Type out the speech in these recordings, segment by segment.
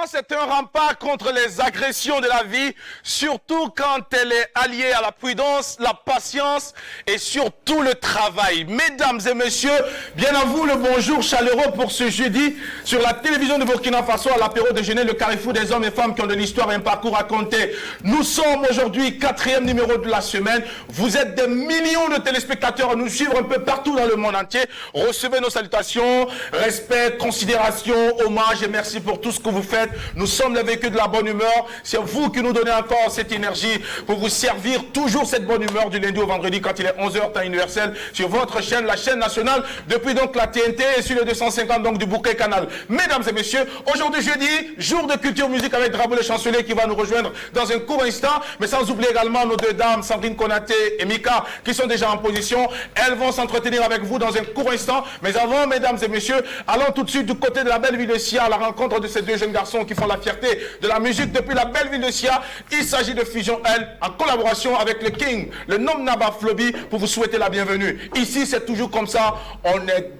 l'espérance est un rempart contre les agressions de la vie, surtout quand elle est alliée à la prudence, la patience et surtout le travail. Mesdames et messieurs, bien à vous le bonjour chaleureux pour ce jeudi sur la télévision de Burkina Faso à l'apéro déjeuner, le carrefour des hommes et femmes qui ont de l'histoire et un parcours à raconter. Nous sommes aujourd'hui 4e numéro de la semaine. Vous êtes des millions de téléspectateurs à nous suivre un peu partout dans le monde entier. Recevez nos salutations, respect, considération, hommage et merci pour tout ce que vous faites. Nous sommes les véhicules de la bonne humeur. C'est vous qui nous donnez encore cette énergie pour vous servir toujours cette bonne humeur du lundi au vendredi quand il est 11h temps universel sur votre chaîne, la chaîne nationale, depuis donc la TNT et sur le 250 donc du bouquet canal. Mesdames et messieurs, aujourd'hui jeudi, jour de culture musique avec Drabo le chancelier qui va nous rejoindre dans un court instant, mais sans oublier également nos deux dames, Sandrine Konaté et Mika, qui sont déjà en position. Elles vont s'entretenir avec vous dans un court instant. Mais avant, mesdames et messieurs, allons tout de suite du côté de la belle ville de Sia à la rencontre de ces deux jeunes garçons qui font la fierté de la musique depuis la belle ville de Sia. Il s'agit de Fusion L en collaboration avec le King, le nom Naba Floby, pour vous souhaiter la bienvenue. Ici, c'est toujours comme ça. On est...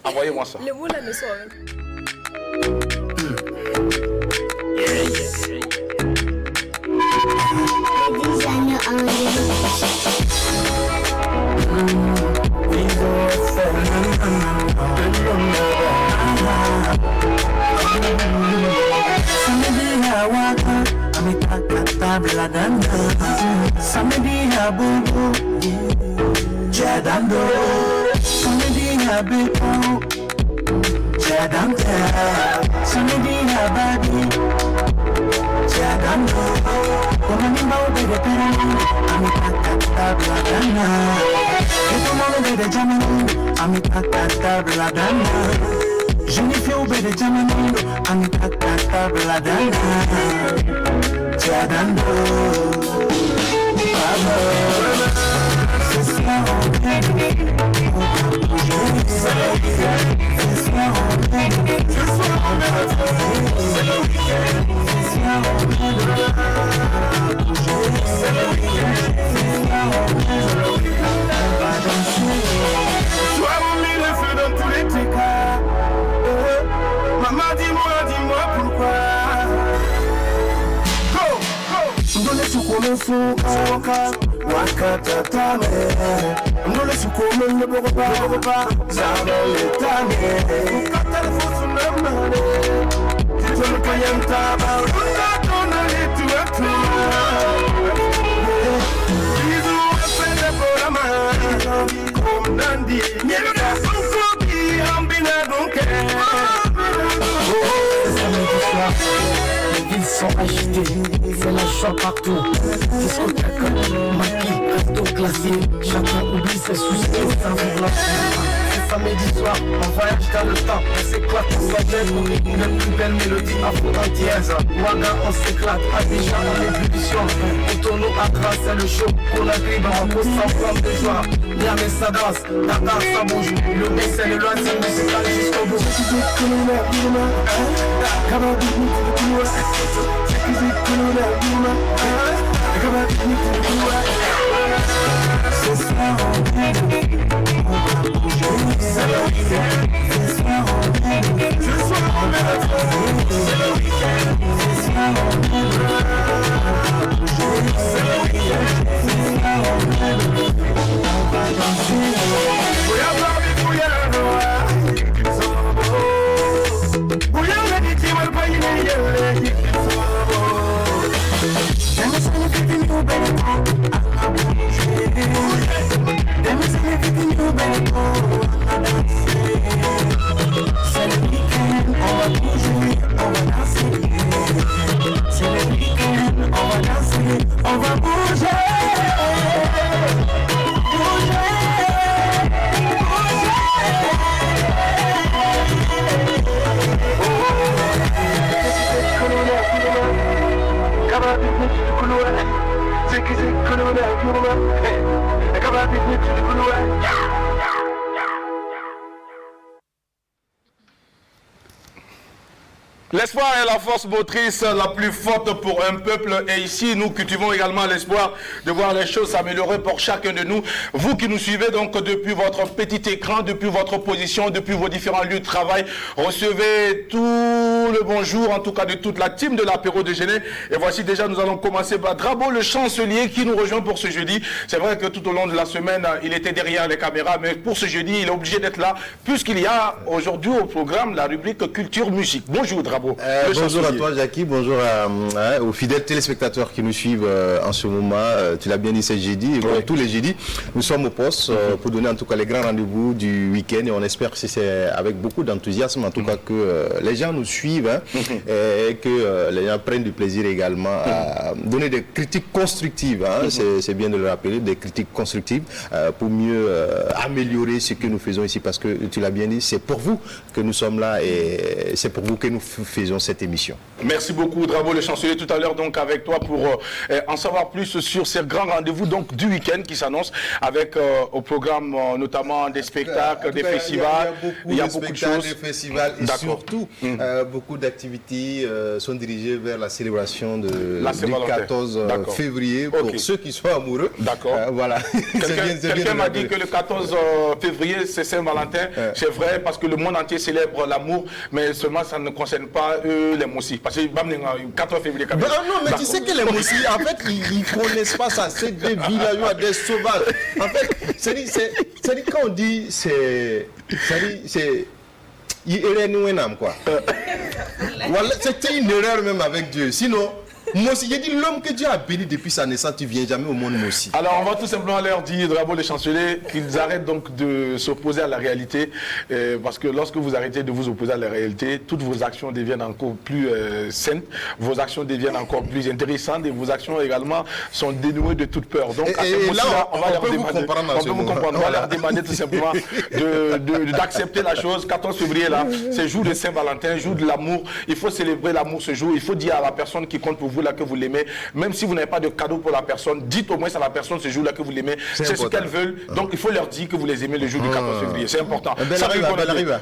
Envoyez-moi ça. Le boule ne sort. Maman, dis-moi pourquoi. Ndole sukume fuka wakatatame Ndole sukume nebogopa zabele tame Ukatale fosu namane Titolo kayantaba Unatona litu wetu Izu wapende porama Komnandi Nyelika sunkuki ambina donke Ils sont agités, c'est la joie partout. Discothèque, maquis, resto classé. Chacun oublie ses soucis, sans vivre la c'est samedi soir, on voyage dans le temps. On s'éclate, on s'enlève, une plus belle mélodie afro-antillaise. Ouaga, on s'éclate, Abidjan, en ébullition. Otono, Accra, c'est le show. Conakry, Bamako, sans forme de joie. Niamey, ça danse, Dakar, ça bouge. Le B, c'est le loisir musical jusqu'au bout. Ce soir on est c'est le week-end. Ce soir on est c'est le week-end. Ce soir on est c'est le week-end. Ce soir on est on va danser. Bouya babi bouya noa Bouya lady timal bayine yelle Dem say everything you better go Dem say everything you better go C'est le week-end, on va bouger, on va danser C'est le week-end, on va danser, on va bouger L'espoir est la force motrice la plus forte pour un peuple. Et ici, nous cultivons également l'espoir de voir les choses s'améliorer pour chacun de nous. Vous qui nous suivez donc depuis votre petit écran, depuis votre position, depuis vos différents lieux de travail, recevez tout le bonjour, en tout cas de toute la team de l'apéro déjeuner. Et voici déjà, nous allons commencer par Drabo, le chancelier, qui nous rejoint pour ce jeudi. C'est vrai que tout au long de la semaine, il était derrière les caméras, mais pour ce jeudi, il est obligé d'être là, puisqu'il y a aujourd'hui au programme la rubrique culture-musique. Bonjour Drabo. Bonjour à toi Jackie, bonjour aux fidèles téléspectateurs qui nous suivent en ce moment. Tu l'as bien dit, c'est jeudi et comme tous les jeudis, nous sommes au poste pour donner en tout cas les grands rendez-vous du week-end et on espère que c'est avec beaucoup d'enthousiasme en tout cas que les gens nous suivent et que les gens prennent du plaisir également à donner des critiques constructives. C'est bien de le rappeler, des critiques constructives pour mieux améliorer ce que nous faisons ici parce que tu l'as bien dit, c'est pour vous que nous sommes là et c'est pour vous que nous faisons cette émission. Merci beaucoup Drabo le chancelier, tout à l'heure donc avec toi pour en savoir plus sur ces grands rendez-vous donc du week-end qui s'annoncent avec au programme notamment des spectacles, des festivals, il y a beaucoup de choses, des festivals et surtout beaucoup d'activités sont dirigées vers la célébration du 14 février pour ceux qui sont amoureux. D'accord. Voilà. Quelqu'un m'a dit que le 14 février c'est Saint-Valentin, c'est vrai parce que le monde entier célèbre l'amour, mais seulement ça ne concerne pas les Moussi. Parce que le 14 février. Non, mais tu sais que les Moussi, en fait, ils ne connaissent pas ça. C'est des villageois, des sauvages. En fait, c'est quand on dit c'est. Quoi. Voilà, c'était une erreur même avec Dieu. Sinon. Moi aussi, j'ai dit l'homme que Dieu a béni depuis sa naissance, tu ne viens jamais au monde moi aussi. Alors on va tout simplement leur dire, Drabo les chanceliers, qu'ils arrêtent donc de s'opposer à la réalité, parce que lorsque vous arrêtez de vous opposer à la réalité, toutes vos actions deviennent encore plus saines, vos actions deviennent encore plus intéressantes et vos actions également sont dénouées de toute peur. Donc à ce moment-là, on va leur demander, on va leur demander tout simplement d'accepter la chose. 14 février là, c'est jour de Saint-Valentin, jour de l'amour. Il faut célébrer l'amour ce jour. Il faut dire à la personne qui compte pour vous là que vous l'aimez, même si vous n'avez pas de cadeau pour la personne, dites au moins à la personne ce jour-là que vous l'aimez, c'est ce qu'elles veulent, donc il faut leur dire que vous les aimez le jour du 14 février, c'est important.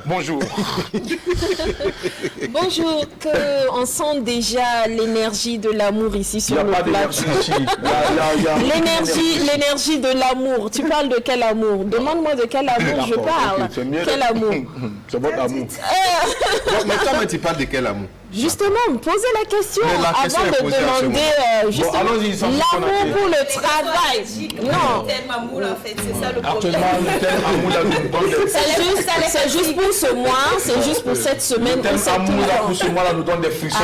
Bonjour. Bonjour, on sent déjà l'énergie de l'amour ici sur le plateau. L'énergie de l'amour, tu parles de quel amour? Demande-moi de quel amour je parle. Quel amour? C'est votre amour. Mais toi, tu parles de quel amour? Justement, posez la question avant de demander justement l'amour pour le travail. Non. Le thème amour en fait, c'est ça le problème. C'est juste pour ce mois, c'est juste pour cette semaine. Le thème amour pour ce mois là nous donne des frissons.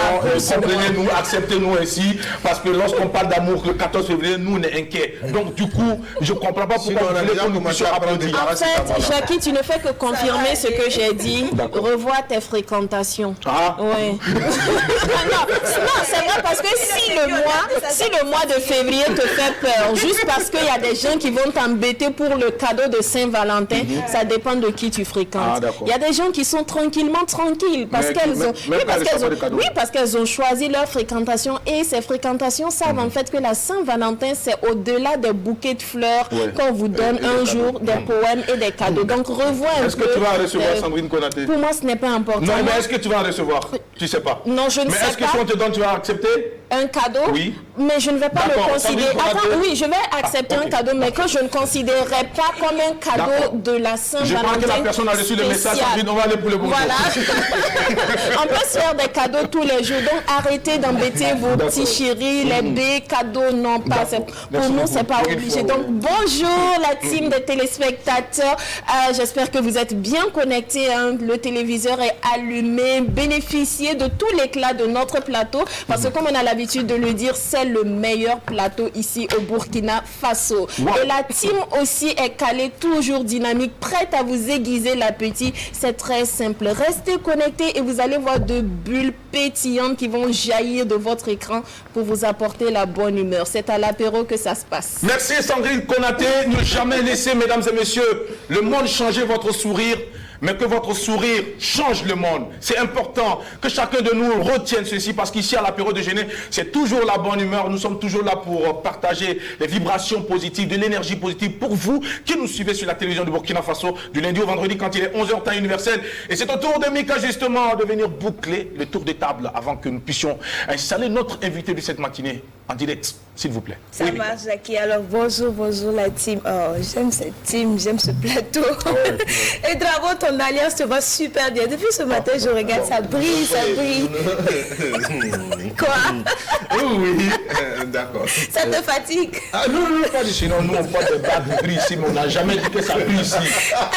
Comprenez-nous, acceptez-nous ainsi, parce que lorsqu'on parle d'amour le 14 février, nous on est inquiets. Donc du coup, je ne comprends pas pourquoi on voulait qu'on nous puissions applaudir. En fait, Jackie, tu ne fais que confirmer ce que j'ai dit. Revois tes fréquentations. Oui. Non, c'est vrai parce que si le mois de février te fait peur, juste parce qu'il y a des gens qui vont t'embêter pour le cadeau de Saint-Valentin, ça dépend de qui tu fréquentes. Il y a des gens qui sont tranquillement tranquilles parce qu'elles ont choisi leur fréquentation et ces fréquentations savent en fait que la Saint-Valentin c'est au-delà des bouquets de fleurs qu'on vous donne un jour, des poèmes et des cadeaux. Donc revois un peu. Est-ce que tu vas recevoir Sandrine Konaté? Pour moi ce n'est pas important. Non, mais est-ce que tu vas recevoir? Tu sais pas. Non, je ne sais pas. Mais est-ce que si on te donne, tu vas accepter? Un cadeau? Oui. Mais je ne vais pas le considérer. Attends, oui, je vais accepter un cadeau, mais que je ne considérerai pas comme un cadeau de la Saint-Valentin. Je crois que la personne a reçu le message, on va aller pour le bonjour. Voilà. On peut se faire des cadeaux tous les jours. Donc arrêtez d'embêter vos petits chéris, les bébés, cadeaux, non pas. Pour nous, c'est pas obligé. Donc bonjour la team des téléspectateurs. J'espère que vous êtes bien connectés. Le téléviseur est allumé. Bénéficiez de tout l'éclat de notre plateau. Parce que comme on a l'habitude de le dire, c'est le meilleur plateau ici au Burkina Faso. Et la team aussi est calée, toujours dynamique, prête à vous aiguiser l'appétit. C'est très simple. Restez connectés et vous allez voir de bulles pétillantes qui vont jaillir de votre écran pour vous apporter la bonne humeur. C'est à l'apéro que ça se passe. Merci Sandrine Konaté. Ne jamais laisser, mesdames et messieurs, le monde changer votre sourire. mais que votre sourire change le monde. C'est important que chacun de nous retienne ceci, parce qu'ici à l'apéro déjeuner, c'est toujours la bonne humeur. Nous sommes toujours là pour partager les vibrations positives, de l'énergie positive pour vous qui nous suivez sur la télévision du Burkina Faso du lundi au vendredi quand il est 11h temps universel. Et c'est au tour de Mika justement de venir boucler le tour de table avant que nous puissions installer notre invité de cette matinée en direct, s'il vous plaît. Ça marche, Jackie. Alors, bonjour la team. Oh, j'aime cette team, j'aime ce plateau. Et Dravo, ton alliance te va super bien. Depuis ce matin, je regarde, ça brille, ça brille. Quoi? Oui, d'accord. Ça te fatigue? Ah non, non, pas ici. Sinon, nous, on parle de bague de brille ici, mais on n'a jamais dit que ça brille ici.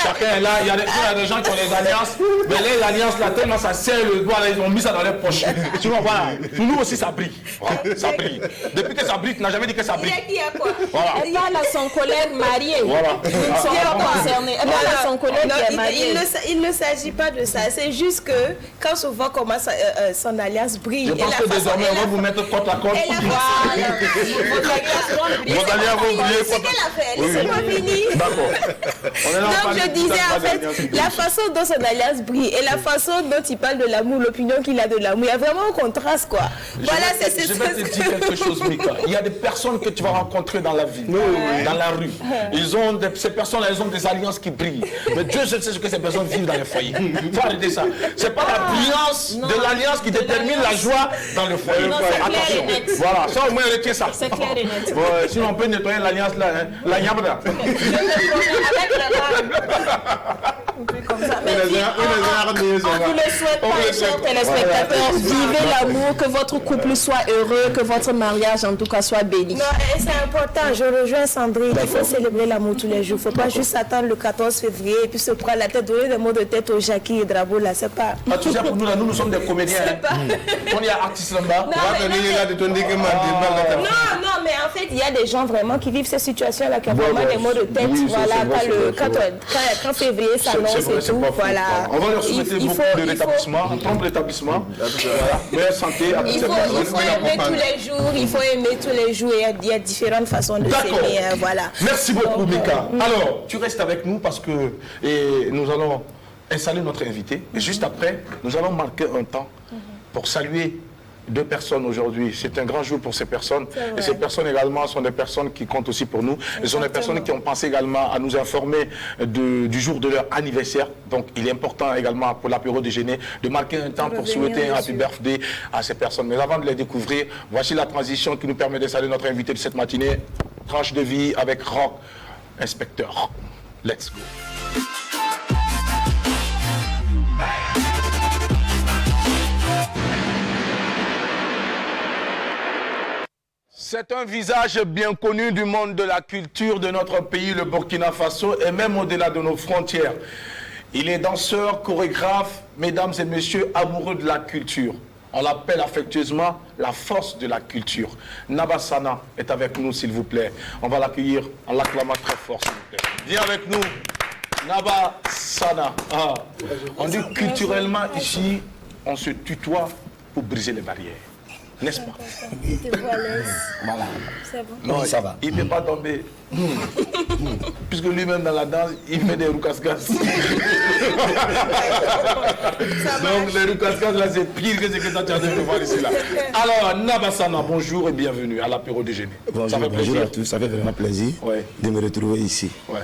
Chacun est là. Il y a des gens qui ont des alliances, mais les alliances, là, tellement ça serre le doigt, là, ils ont mis ça dans les poches. Tu vois, voilà. Pour nous aussi, ça brille. Voilà, ça brille. Depuis que ça brille, tu n'as jamais dit que ça brille. Il y a quoi? Voilà. Il y a là son collègue marié. Voilà. Nous ne sommes pas concernés. Il y a là son collègue qui est marié. Il ne s'agit pas de ça. C'est juste que quand on voit comment son alliance brille. Je pense que désormais, on va vous mettre côte à côte. Et la façon... Votre alliance va briller. C'est qu'elle a fait. Laissez-moi finir. D'accord. Donc je disais en fait, la façon dont son alliance brille et la façon dont il parle de l'amour, l'opinion qu'il a de l'amour, il y a vraiment un contraste quoi. Voilà, c'est Je vais te dire quelque chose, Mika. Il y a des personnes que tu vas rencontrer dans la vie, dans la rue. Ces personnes-là, elles ont des alliances qui brillent. Mais Dieu sait ce que ces personnes vivent dans les foyers. Il faut arrêter ça. C'est pas la brillance de l'alliance qui détermine la joie dans le foyer. Non, c'est clair Attention. et net. Voilà, ça au moins retient ça. C'est clair et net. Ouais, sinon on peut nettoyer l'alliance là, hein. La yabra. Je te promets, avec la comme ça. Mais si, on vous le souhaite pas, chers téléspectateurs. Vivez l'amour, que votre couple soit heureux, que votre mariage en tout cas soit béni. Non, et c'est important, je rejoins Sandrine, il faut célébrer l'amour tous les jours. Il ne faut pas juste attendre le 14 février et puis se prendre la tête, donner des mots de tête au Jackie et Drabo là, c'est pas... Ah, tu sais, pour nous là, nous sommes des comédiens. On est artistes là-bas. Non, mais en fait, il y a des gens vraiment qui vivent ces situations-là, qui ont vraiment des mots de tête. Voilà, quand février s'annonce et tout, voilà. On va leur souhaiter beaucoup de rétablissement, un prompt rétablissement. Meilleure santé à toutes Il ces faut personnes. aimer tous les jours, il faut aimer tous les jours, il y a différentes façons de s'aimer, voilà. Merci beaucoup, Mika. Alors, tu restes avec nous parce que nous allons installer notre invité. Et juste après, nous allons marquer un temps pour saluer deux personnes aujourd'hui. C'est un grand jour pour ces personnes. Et ces personnes également sont des personnes qui comptent aussi pour nous. Ce sont des personnes qui ont pensé également à nous informer du jour de leur anniversaire. Donc il est important également pour l'apéro déjeuner de marquer un temps pour souhaiter un happy birthday à ces personnes. Mais avant de les découvrir, voici la transition qui nous permet de saluer notre invité de cette matinée. Tranche de vie avec Rock Inspecteur. Let's go. C'est un visage bien connu du monde de la culture de notre pays, le Burkina Faso, et même au-delà de nos frontières. Il est danseur, chorégraphe, mesdames et messieurs, amoureux de la culture. On l'appelle affectueusement la force de la culture. Naba Sana est avec nous, s'il vous plaît. On va l'accueillir en l'acclamant très fort, s'il vous plaît. Viens avec nous, Naba Sana. Ah. On dit culturellement ici, on se tutoie pour briser les barrières. N'est-ce pas? Voilà. Non, ça va. Il ne peut pas tomber. Puisque lui-même dans la danse, il fait des roucascas. Donc les roucascas là, c'est pire que ce que tu as de voir ici là. Alors, Naba Sana, bonjour et bienvenue à l'apéro déjeuner. Bonjour, bonjour à tous, ça fait vraiment plaisir de me retrouver ici. Ouais.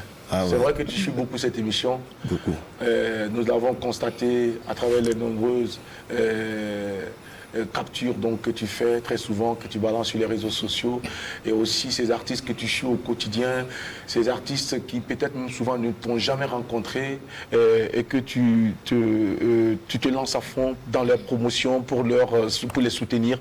C'est vrai que tu suis beaucoup cette émission. Beaucoup. Nous l'avons constaté à travers les nombreuses captures donc, que tu fais très souvent, que tu balances sur les réseaux sociaux, et aussi ces artistes que tu suis au quotidien, ces artistes qui peut-être même souvent ne t'ont jamais rencontré et que tu te lances à fond dans leur promotion pour les soutenir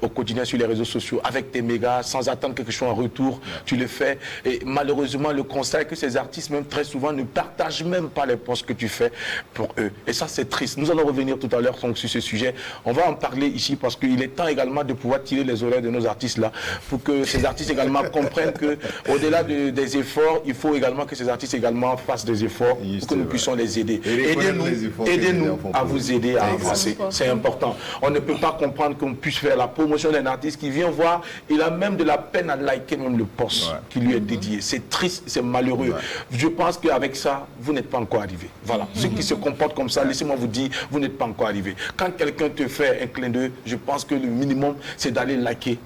au quotidien sur les réseaux sociaux avec tes mégas, sans attendre quelque chose en retour, tu le fais. Et malheureusement, le constat est que ces artistes, même très souvent, ne partagent même pas les posts que tu fais pour eux. Et ça, c'est triste. Nous allons revenir tout à l'heure sur ce sujet. On va en parler ici parce qu'il est temps également de pouvoir tirer les oreilles de nos artistes là, pour que ces artistes également comprennent que au-delà des efforts, il faut également que ces artistes également fassent des efforts pour que nous puissions les aider. Aidez-nous à vous aider à avancer. C'est important. On ne peut pas comprendre qu'on puisse faire la promotion d'un artiste qui vient voir, il a même de la peine à liker même le post qui lui est dédié. C'est triste, c'est malheureux. Je pense qu'avec ça, vous n'êtes pas encore arrivé. Voilà. Ceux qui se comportent comme ça, laissez-moi vous dire, vous n'êtes pas encore arrivé. Quand quelqu'un te fait un clin d'œil, je pense que le minimum, c'est d'aller liker,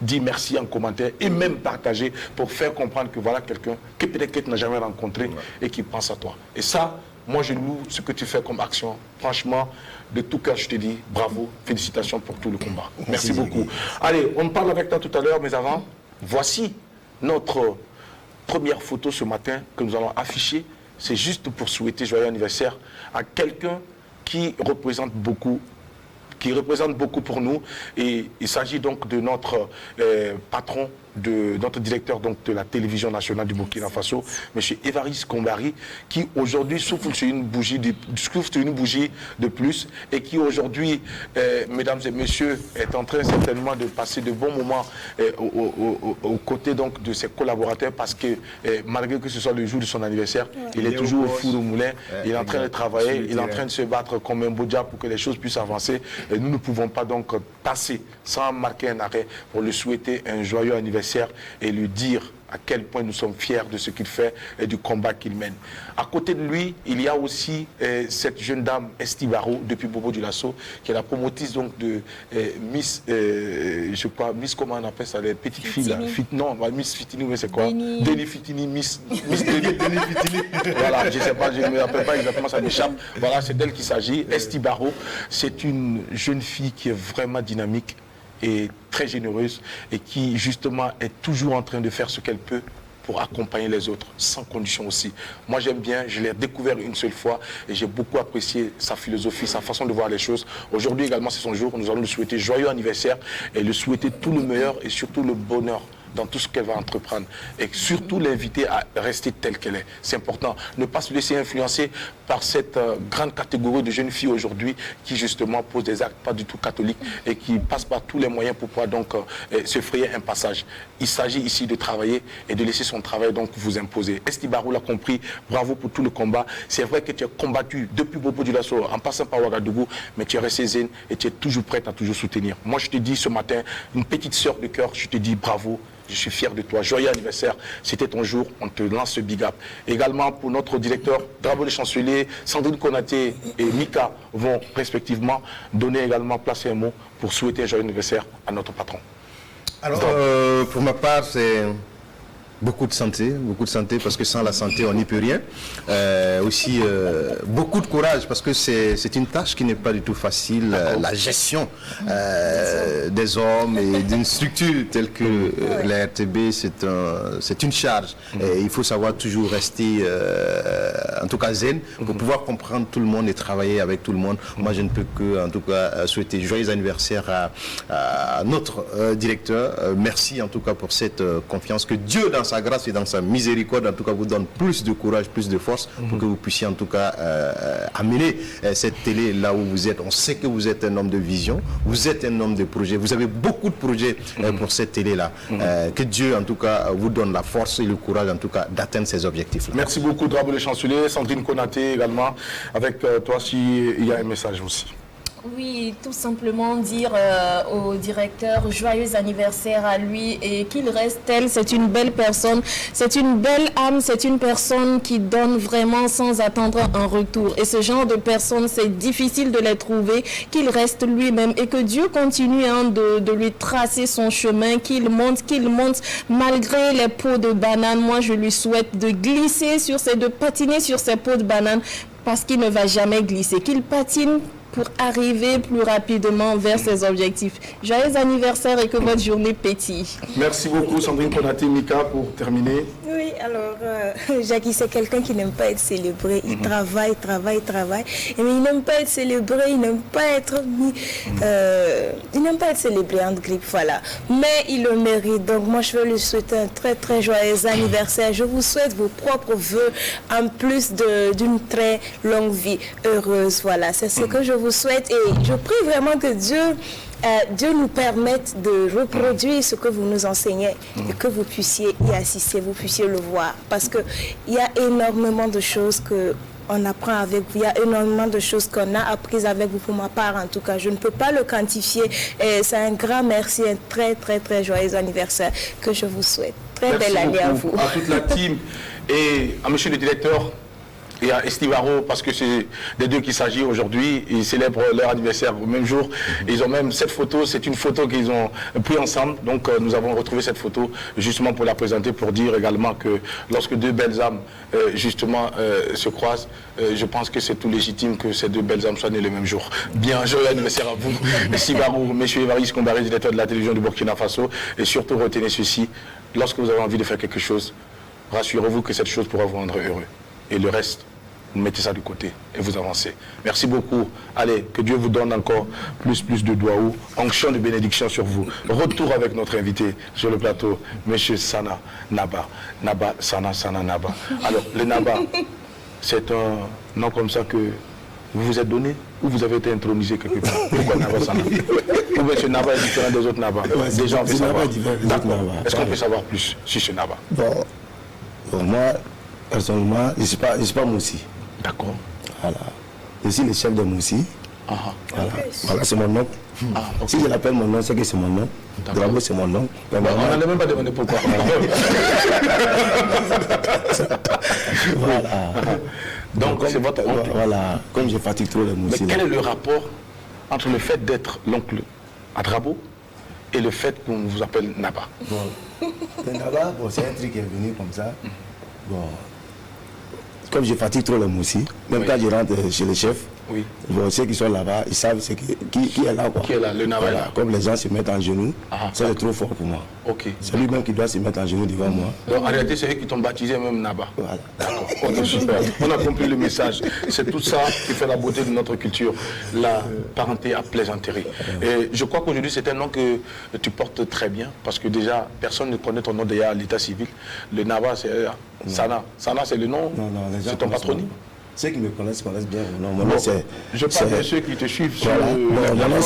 dire merci en commentaire et même partager pour faire comprendre que voilà quelqu'un que peut-être que tu n'as jamais rencontré et qui pense à toi. Et ça, moi je loue ce que tu fais comme action. Franchement, de tout cœur, je te dis bravo, félicitations pour tout le combat. Merci beaucoup. Allez, on parle avec toi tout à l'heure, mais avant, voici notre première photo ce matin que nous allons afficher. C'est juste pour souhaiter joyeux anniversaire à quelqu'un qui représente beaucoup pour nous. Et il s'agit donc de notre patron, de notre directeur donc, de la télévision nationale du Burkina Faso, M. Évariste Kombari, qui aujourd'hui souffle sur une bougie de plus et qui aujourd'hui, mesdames et messieurs, est en train certainement de passer de bons moments aux côtés donc, de ses collaborateurs parce que malgré que ce soit le jour de son anniversaire, il est toujours au four au moulin, il est en train de travailler, il est en train de se battre comme un Bodja pour que les choses puissent avancer. Et nous ne pouvons pas donc passer sans marquer un arrêt pour lui souhaiter un joyeux anniversaire et lui dire à quel point nous sommes fiers de ce qu'il fait et du combat qu'il mène. À côté de lui, il y a aussi cette jeune dame, Esti Barreau, depuis Bobo Dioulasso, qui est la promotrice donc de Miss, je crois, Miss, comment on appelle ça, les petites filles là, non, Miss Fitini, mais c'est quoi? Denis Fitini, Miss Denis Fitini. Voilà, je ne sais pas, je ne me rappelle pas exactement, ça m'échappe. Voilà, c'est d'elle qu'il s'agit. Esti Barreau, c'est une jeune fille qui est vraiment dynamique et très généreuse et qui justement est toujours en train de faire ce qu'elle peut pour accompagner les autres, sans condition aussi. Moi j'aime bien, je l'ai découvert une seule fois et j'ai beaucoup apprécié sa philosophie, sa façon de voir les choses. Aujourd'hui également c'est son jour, nous allons lui souhaiter joyeux anniversaire et lui souhaiter tout le meilleur et surtout le bonheur dans tout ce qu'elle va entreprendre et surtout l'inviter à rester telle qu'elle est. C'est important. Ne pas se laisser influencer par cette grande catégorie de jeunes filles aujourd'hui qui justement posent des actes pas du tout catholiques et qui passent par tous les moyens pour pouvoir donc se frayer un passage. Il s'agit ici de travailler et de laisser son travail donc vous imposer. Esti Barreau l'a compris. Bravo pour tout le combat. C'est vrai que tu as combattu depuis Bobo Dioulasso en passant par Ouagadougou, mais tu es resté zen et tu es toujours prête à toujours soutenir. Moi je te dis ce matin, une petite sœur de cœur, je te dis bravo. Je suis fier de toi. Joyeux anniversaire. C'était ton jour. On te lance ce big up. Également pour notre directeur, Drabo le chancelier, Sandrine Konaté et Mika vont respectivement donner également place et un mot pour souhaiter un joyeux anniversaire à notre patron. Alors, pour ma part, c'est beaucoup de santé parce que sans la santé, on n'y peut rien. Aussi, beaucoup de courage parce que c'est une tâche qui n'est pas du tout facile. La gestion des hommes et d'une structure telle que la RTB, c'est une charge. Et il faut savoir toujours rester, en tout cas zen, pour pouvoir comprendre tout le monde et travailler avec tout le monde. Moi, je ne peux que, en tout cas, souhaiter joyeux anniversaire à notre directeur. Merci en tout cas pour cette confiance que Dieu dans sa grâce et dans sa miséricorde, en tout cas, vous donne plus de courage, plus de force pour que vous puissiez, en tout cas, amener cette télé là où vous êtes. On sait que vous êtes un homme de vision, vous êtes un homme de projet, vous avez beaucoup de projets pour cette télé-là. Que Dieu, en tout cas, vous donne la force et le courage, en tout cas, d'atteindre ces objectifs-là. Merci beaucoup, Drabo le chancelier, Sandrine Konaté également. Avec toi, s'il y a un message aussi. Oui, tout simplement dire au directeur joyeux anniversaire à lui et qu'il reste tel. C'est une belle personne, c'est une belle âme, c'est une personne qui donne vraiment sans attendre un retour. Et ce genre de personnes, c'est difficile de les trouver, qu'il reste lui-même et que Dieu continue de lui tracer son chemin, qu'il monte malgré les peaux de banane. Moi, je lui souhaite de glisser de patiner sur ces peaux de banane parce qu'il ne va jamais glisser, qu'il patine pour arriver plus rapidement vers ses objectifs. Joyeux anniversaire et que votre journée pétille. Merci beaucoup Sandrine Konaté. Mika, pour terminer. Oui, alors Jackie, c'est quelqu'un qui n'aime pas être célébré. Il travaille. Mais il n'aime pas être célébré, il n'aime pas être célébré en grippe, voilà. Mais il le mérite. Donc moi, je veux lui souhaiter un très très joyeux anniversaire. Je vous souhaite vos propres vœux en plus d'une très longue vie heureuse. Voilà, c'est ce que je vous souhaite et je prie vraiment que Dieu Dieu nous permette de reproduire ce que vous nous enseignez et que vous puissiez y assister, vous puissiez le voir. Parce qu'il y a énormément de choses qu'on apprend avec vous, il y a énormément de choses qu'on a apprises avec vous, pour ma part en tout cas. Je ne peux pas le quantifier. C'est un grand merci, un très très très joyeux anniversaire que je vous souhaite. Très belle année à vous. À toute la team et à monsieur le directeur et à Estivaro, parce que c'est des deux qu'il s'agit aujourd'hui. Ils célèbrent leur anniversaire au même jour. Et ils ont même cette photo, c'est une photo qu'ils ont pris ensemble. Donc nous avons retrouvé cette photo justement pour la présenter, pour dire également que lorsque deux belles âmes justement se croisent, je pense que c'est tout légitime que ces deux belles âmes soient nées le même jour. Bien, joyeux anniversaire à vous, Estivaro, monsieur Évariste Combaré, directeur de la télévision du Burkina Faso. Et surtout retenez ceci, lorsque vous avez envie de faire quelque chose, rassurez-vous que cette chose pourra vous rendre heureux. Et le reste, vous mettez ça de côté et vous avancez. Merci beaucoup. Allez, que Dieu vous donne encore plus de doigts, onction de bénédiction sur vous. Retour avec notre invité sur le plateau, monsieur Sana Naba. Naba, Sana Naba. Alors, le Naba, c'est un nom comme ça que vous vous êtes donné ou vous avez été intronisé quelque part? Pourquoi Naba Sana? Ou bien ce Naba est différent des autres Naba? Des gens veulent savoir. Est-ce qu'on peut savoir plus sur ce Naba? Bon, moi, personnellement, je ne suis pas Moussi. D'accord. Voilà. Je suis le chef de Moussi. Voilà, c'est mon nom. Okay. Si je l'appelle mon nom, c'est que c'est mon nom. Drabo, c'est mon nom. On n'allait même pas demander pourquoi. Voilà. Donc, c'est votre oncle. Voilà, comme je fatigue trop les Moussi. Mais quel est le rapport entre le fait d'être l'oncle à Drabo et le fait qu'on vous appelle Naba? Le Naba, bon, c'est un truc qui est venu comme ça. Bon, comme je fatigue trop les Moussi, même quand je rentre chez le chef, bon, ceux qui sont là-bas, ils savent qui est là. Quoi. Qui est là, le Naba là. Comme les gens se mettent en genoux, c'est trop fort pour moi. Okay. C'est lui-même qui doit se mettre en genoux devant moi. Donc en réalité, c'est eux qui t'ont baptisé même Naba. Voilà. D'accord, ok, super. On a compris le message. C'est tout ça qui fait la beauté de notre culture, la parenté à plaisanterie. Et je crois qu'aujourd'hui, c'est un nom que tu portes très bien, parce que déjà, personne ne connaît ton nom déjà à l'état civil. Le Naba, c'est Sana. Sana, c'est le nom? Non, c'est ton patronyme? Ceux qui me connaissent bien. Mon nom, c'est... Je parle de ceux qui te suivent sur mon nom,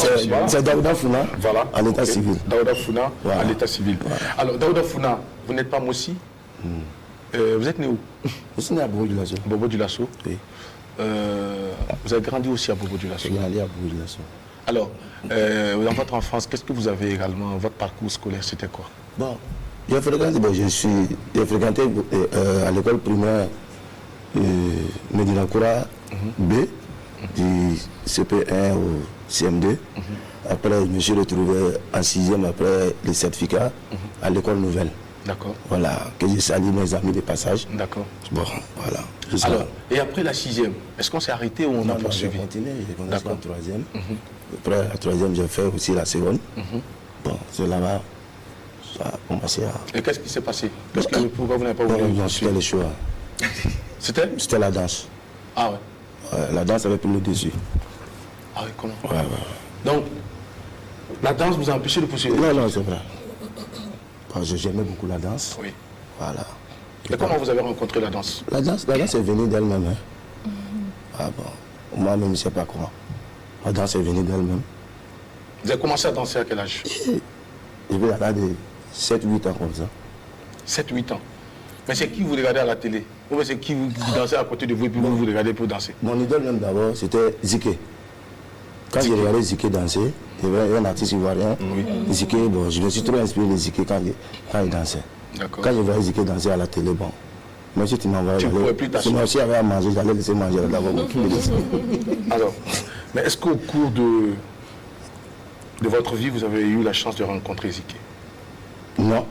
c'est Daouda Founa, à l'état civil. Daouda Founa, à l'état civil. Alors, Daouda Founa, vous n'êtes pas Moussi. Vous êtes né où? Je suis né à Bobo du Lasso. Bobo du Lasso. Oui. Vous avez grandi aussi à Bobo du Lasso. J'ai grandi à Bobo du Lasso. Alors, dans votre enfance, qu'est-ce que vous avez également? Votre parcours scolaire, c'était quoi? Bon, j'ai fréquenté à l'école primaire Medina Koura B, du CP1 au CM2. Après, je me suis retrouvé en 6e après les certificats à l'école nouvelle. D'accord. Voilà, que j'ai sali mes amis de passage. D'accord. Bon, voilà. Alors, et après la 6e, est-ce qu'on s'est arrêté ou on a poursuivi? J'ai continué, j'ai commencé en 3e. Après la 3e, j'ai fait aussi la seconde. Bon, c'est là-bas, ça a commencé à... Et qu'est-ce qui s'est passé? Pourquoi vous n'avez pas voulu? C'était le choix. C'était la danse. Ah ouais. La danse avait pris le dessus. Ah oui, comment? Ouais. Donc, la danse vous a empêché de poursuivre? Non, c'est vrai. Parce que j'aimais beaucoup la danse. Oui. Voilà. Et comment vous avez rencontré la danse? La danse est venue d'elle-même. Hein. Ah bon, moi-même, je ne sais pas comment. La danse est venue d'elle-même. Vous avez commencé à danser à quel âge? Je vais là de 7-8 ans comme ça. 7-8 ans. Mais c'est qui vous regardez à la télé? Ou c'est qui vous dansez à côté de vous et puis vous regardez pour danser? Mon idole même d'abord, c'était Ziké. Quand j'ai regardé Ziké danser, il y avait un artiste ivoirien. Ziké, bon, je me suis trop inspiré de Ziké quand il dansait. Quand je voyais Ziké danser à la télé, bon, même si tu m'envoies... Tu ne pourrais plus t'asseoir. Si moi aussi j'avais à manger, j'allais laisser manger d'abord. Alors, mais est-ce qu'au cours de votre vie, vous avez eu la chance de rencontrer Ziké? Non.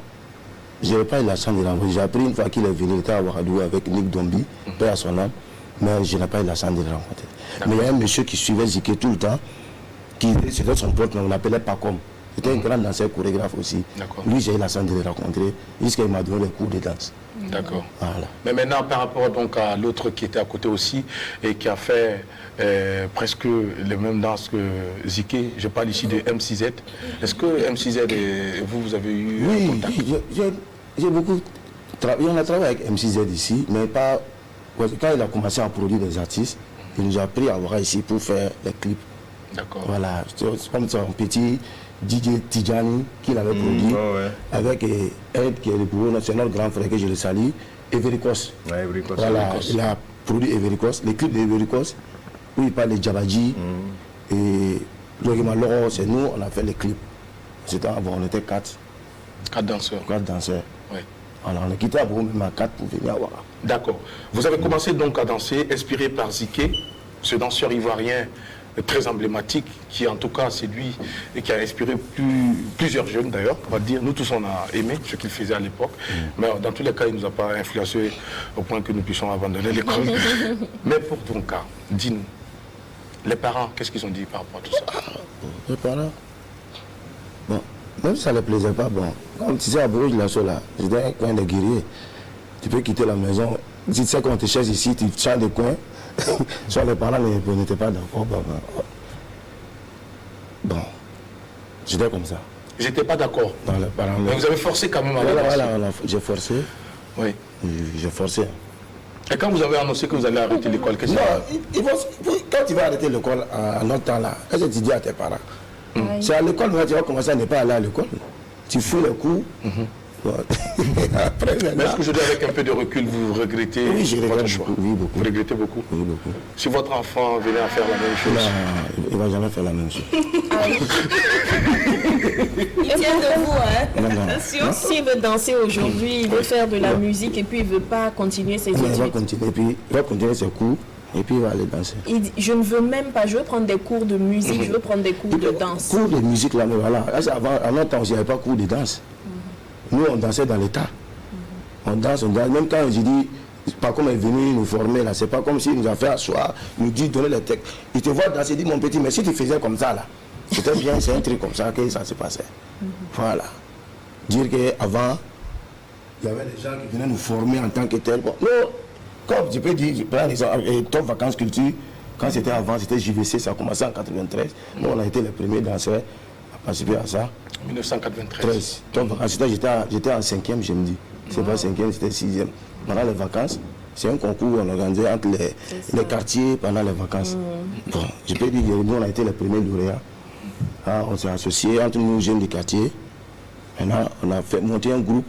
Je n'avais pas eu la chance de l'envoyer. J'ai appris une fois qu'il est venu, il était à Ouagadougou avec Nick Dombi, paix à son âme, mais je n'ai pas eu la chance de le rencontrer. Mais il y a un monsieur qui suivait Ziké tout le temps, c'était son pote, mais on l'appelait Pacom. C'était un grand danseur chorégraphe aussi. Lui, j'ai eu la chance de le rencontrer, jusqu'à il m'a donné des cours de danse. D'accord. Voilà. Mais maintenant, par rapport donc à l'autre qui était à côté aussi, et qui a fait presque les mêmes danses que Ziké, je parle ici de M6Z. Est-ce que M6Z et vous avez eu un contact? Oui, j'ai beaucoup travaillé. On a travaillé avec M6Z ici, mais pas... Quand il a commencé à produire des artistes, il nous a pris à voir ici pour faire les clips. D'accord. Voilà, c'est comme son petit DJ Tidjani qui l'avait produit, avec Ed, qui est le bureau national grand frère que je le salue, Evericos. Ouais, Evericos. Voilà, il a produit Evericos, les clips d'Evericos, où il parle de Djabadji, et Logima Loro, c'est nous, on a fait les clips. C'était avant, on était 4. 4 danseurs. 4 danseurs. Oui. Alors on a quitté à Bourg, même à 4 pour venir à Ouara. D'accord. Vous avez commencé donc à danser, inspiré par Ziké, ce danseur ivoirien très emblématique, qui en tout cas c'est lui et qui a inspiré plusieurs jeunes d'ailleurs, on va dire. Nous tous on a aimé ce qu'il faisait à l'époque, mais dans tous les cas il ne nous a pas influencé au point que nous puissions abandonner l'école. Mais pour ton cas, dis-nous, les parents, qu'est-ce qu'ils ont dit par rapport à tout ça? Les parents, bon, même si ça ne les plaisait pas, bon, comme tu sais, à Bourg-de-la-Sault, là, j'étais un coin de guerrier. Tu peux quitter la maison, si tu sais qu'on te cherche ici, tu changes de coin. Soit les parents n'étaient pas d'accord. Bon, j'étais comme ça. Ils n'étaient pas d'accord. Dans les parents. Mais vous avez forcé quand même à aller danser. Voilà, j'ai forcé. Oui. J'ai forcé. Et quand vous avez annoncé que vous allez arrêter l'école, qu'est-ce que quand tu vas arrêter l'école à notre temps là, qu'est-ce que tu dis à tes parents? C'est à l'école, tu vas commencer à ne pas aller à l'école. Tu fous les coups. Après, mais est-ce que je dis avec un peu de recul, vous regrettez votre choix? Oui, beaucoup. Vous regrettez beaucoup? Oui, beaucoup. Si votre enfant venait à faire la même chose? Non, il ne va jamais faire la même chose. Il tient de vous, hein? Non. S'il veut danser aujourd'hui, il veut faire de la musique et puis il ne veut pas continuer ses études. Il va continuer, puis il va continuer ses cours et puis il va aller danser. Il dit, je ne veux même pas, je veux prendre des cours de musique, je veux prendre des cours de danse. Cours de musique, là, mais voilà. Avant, à notre temps, il n'y avait pas cours de danse. Nous, on dansait dans l'état. On danse. Même quand j'ai dit, pas comme il est venu nous former, là, c'est pas comme s'il nous a fait asseoir, nous dit, donner les textes. Il te voit danser, il dit, mon petit, mais si tu faisais comme ça, là, c'était bien, c'est un truc comme ça que ça se passait. Voilà. Dire qu'avant, il y avait des gens qui venaient nous former en tant que tel. Bon, non, comme tu peux dire, je prends l'exemple, Top Vacances Culture, quand c'était avant, c'était JVC, ça a commencé en 93. Nous, on a été les premiers danseurs à participer à ça. 1993. J'étais en 5e, je me dis. C'est pas 5e, c'était 6e. Pendant les vacances, c'est un concours qu'on organisait entre les quartiers pendant les vacances. Bon, je peux dire que nous, on a été les premiers lauréats. On s'est associés entre nous, jeunes du quartier. Maintenant, on a fait monter un groupe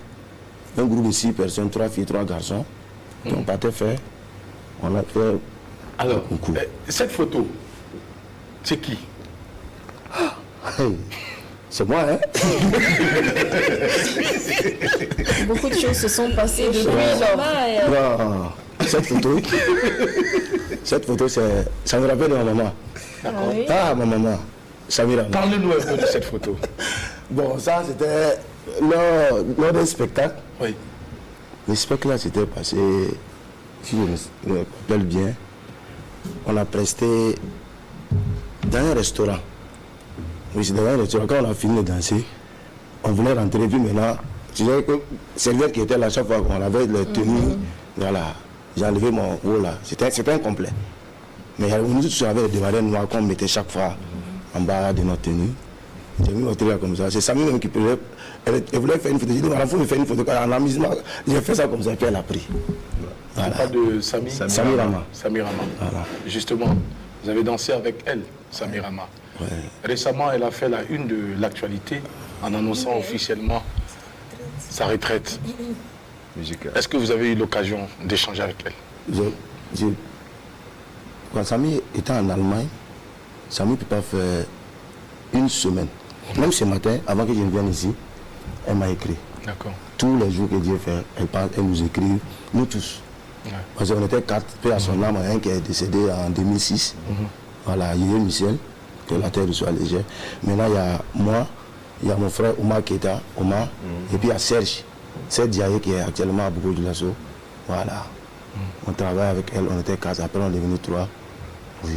de 6 personnes, 3 filles, 3 garçons. On partait faire. On a fait. Alors, cette photo, c'est qui? Hey. C'est moi, hein? Beaucoup de choses se sont passées depuis lors. Non, cette photo, ça me rappelle de ma maman. D'accord. Ah, ma maman, Samira. Parlez-nous un peu de cette photo. Bon, ça, c'était lors d'un spectacle. Oui. Le spectacle là, c'était passé, si je me rappelle bien, on a presté dans un restaurant. Oui, c'est dans un restaurant. Quand on a fini de danser, on voulait rentrer, puis maintenant, je disais que Serviette qui était là chaque fois qu'on avait les tenues, voilà, j'ai enlevé mon haut là, c'était incomplet. Mais nous tous avait des débardeurs noirs qu'on mettait chaque fois en bas de notre tenue. J'ai mis notre tenue comme ça. C'est Samy même qui pouvait. Elle voulait faire une photo. J'ai dit, madame, il faut me faire une photo en amusement. J'ai fait ça comme ça, puis elle a pris. Voilà. Pas de Samy Rama. Samy Rama. Voilà. Justement, vous avez dansé avec elle, Samy Rama. Ouais. Récemment, elle a fait la une de l'actualité en annonçant officiellement sa retraite. Est-ce que vous avez eu l'occasion d'échanger avec elle? Quand Samy était en Allemagne, Samy ne peut pas faire une semaine. Même ce matin, avant que je ne vienne ici, elle m'a écrit. D'accord. Tous les jours que Dieu fait, elle nous écrit, nous tous. Ouais. Parce qu'on était 4, puis à son âme, un qui est décédé en 2006. Voilà, Yéé Michel, que la terre soit légère. Maintenant, il y a moi, il y a mon frère Omar Keita, Omar, et puis il y a Serge Diaye qui est actuellement à Bourg-de-la-Sault. Voilà. On travaille avec elle, on était 4, après on est devenu 3. Oui,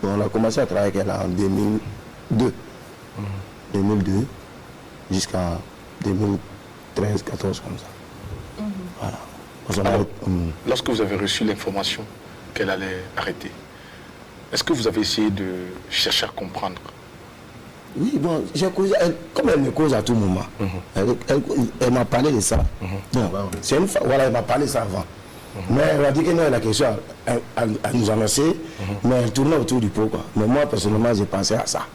on a commencé à travailler avec elle en 2002. 2002 jusqu'en 2013, 14 comme ça. Voilà. Alors, lorsque vous avez reçu l'information qu'elle allait arrêter, est-ce que vous avez essayé de chercher à comprendre? Oui, bon, j'ai causé, comme elle me cause à tout moment, elle m'a parlé de ça. Bon, c'est une fois, voilà, elle m'a parlé de ça avant. Mais elle a dit que non, elle a quelque chose à nous annoncer, mais elle tournait autour du pot. Quoi. Mais moi, personnellement, j'ai pensé à ça.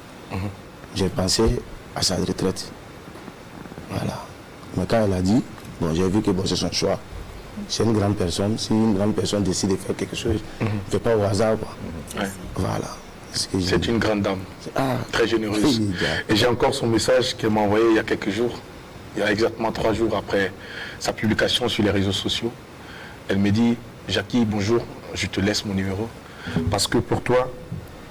J'ai pensé à sa retraite. Voilà. Mais quand elle a dit, bon, j'ai vu que bon, c'est son choix. C'est une grande personne. Si une grande personne décide de faire quelque chose, ne fait pas au hasard. Quoi. Ouais. Voilà. C'est une grande dame, Ah, très généreuse. oui, Et j'ai encore son message qu'elle m'a envoyé il y a quelques jours, il y a exactement 3 jours après sa publication sur les réseaux sociaux. Elle me dit, Jackie, bonjour, je te laisse mon numéro, parce que pour toi,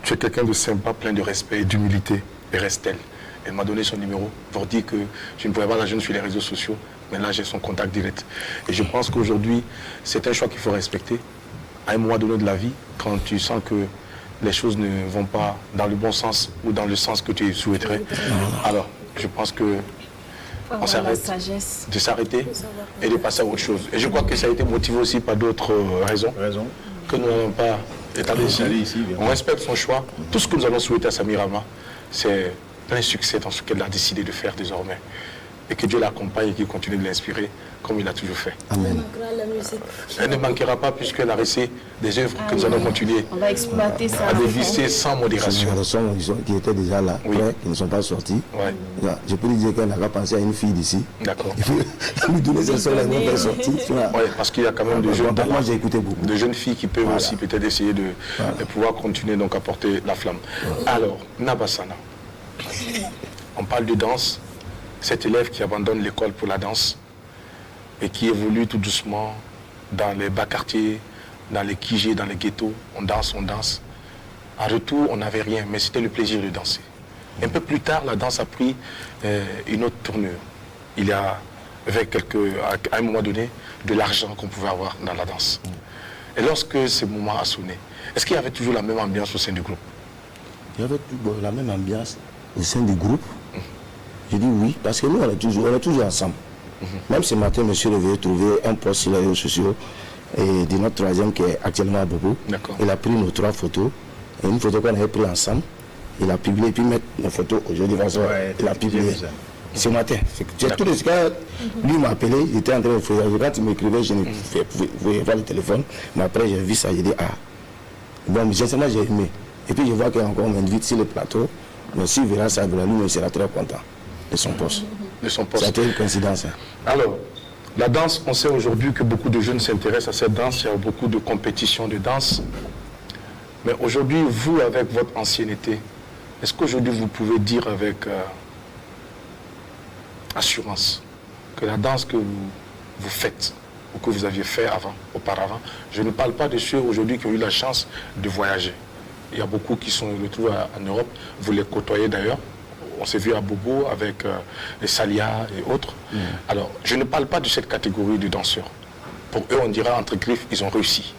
tu es quelqu'un de sympa, plein de respect et d'humilité, et reste-t-elle. Elle m'a donné son numéro pour dire que je ne pouvais pas la joindre sur les réseaux sociaux, mais là j'ai son contact direct. Et je pense qu'aujourd'hui, c'est un choix qu'il faut respecter. À un moment donné de la vie, quand tu sens que les choses ne vont pas dans le bon sens ou dans le sens que tu souhaiterais, alors je pense que on s'arrête, de s'arrêter et de passer à autre chose. Et je crois que ça a été motivé aussi par d'autres raisons que nous n'avons pas établies ici. On respecte son choix. Tout ce que nous allons souhaiter à Samir Ama, c'est plein succès dans ce qu'elle a décidé de faire désormais. Et que Dieu l'accompagne et qu'il continue de l'inspirer comme il a toujours fait. Amen. Elle ne manquera pas puisqu'elle a resté des œuvres que nous allons continuer On va exploiter ça. à dévisser sans modération. Il y a des sons qui étaient déjà là, Oui. prêts, qui ne sont pas sortis. Ouais. Là, je peux lui dire qu'elle n'a pas pensé à une fille d'ici. D'accord. Il faut lui donner ces sons-là, ils vont faire sortir. tu vois. Ouais, parce qu'il y a quand même de jeunes dames, Moi, j'ai écouté beaucoup. de jeunes filles qui peuvent aussi peut-être essayer de pouvoir continuer donc à porter la flamme. Alors, Nabassana, on parle de danse. Cet élève qui abandonne l'école pour la danse et qui évolue tout doucement dans les bas quartiers, dans les kijés, dans les ghettos, on danse, on danse. En retour, on n'avait rien, mais c'était le plaisir de danser. Un peu plus tard, la danse a pris une autre tournure. Il y a, à un moment donné, de l'argent qu'on pouvait avoir dans la danse. Et lorsque ce moment a sonné, est-ce qu'il y avait toujours la même ambiance au sein du groupe? Il y avait la même ambiance au sein du groupe. J'ai dit oui, parce que nous, on est toujours ensemble. Même ce matin, je me suis réveillé, trouvé un post sur les réseaux sociaux et de notre troisième qui est actuellement à Bobo. Il a pris nos 3 photos, et une photo qu'on avait prise ensemble. Il a publié, puis mettre nos photos aujourd'hui. Il a publié ce matin. Tous les cas, lui m'a appelé, il était en train de faire. Quand il m'écrivait, je ne pouvais pas le téléphone. Mais après, j'ai vu ça, j'ai dit ah. Bon, sincèrement, j'ai aimé. Et puis je vois qu'encore on m'invite sur le plateau. Mais s'il verra ça, lui, il sera très content de son poste. De son poste. Ça a été une coïncidence. Alors, la danse, on sait aujourd'hui que beaucoup de jeunes s'intéressent à cette danse. Il y a beaucoup de compétitions de danse. Mais aujourd'hui, vous, avec votre ancienneté, est-ce qu'aujourd'hui vous pouvez dire avec assurance que la danse que vous faites ou que vous aviez fait auparavant, je ne parle pas de ceux aujourd'hui qui ont eu la chance de voyager. Il y a beaucoup qui sont retrouvés en Europe, vous les côtoyez d'ailleurs. On s'est vu à Bobo avec les Salia et autres. Alors, je ne parle pas de cette catégorie de danseurs. Pour eux, on dira entre griffes, ils ont réussi.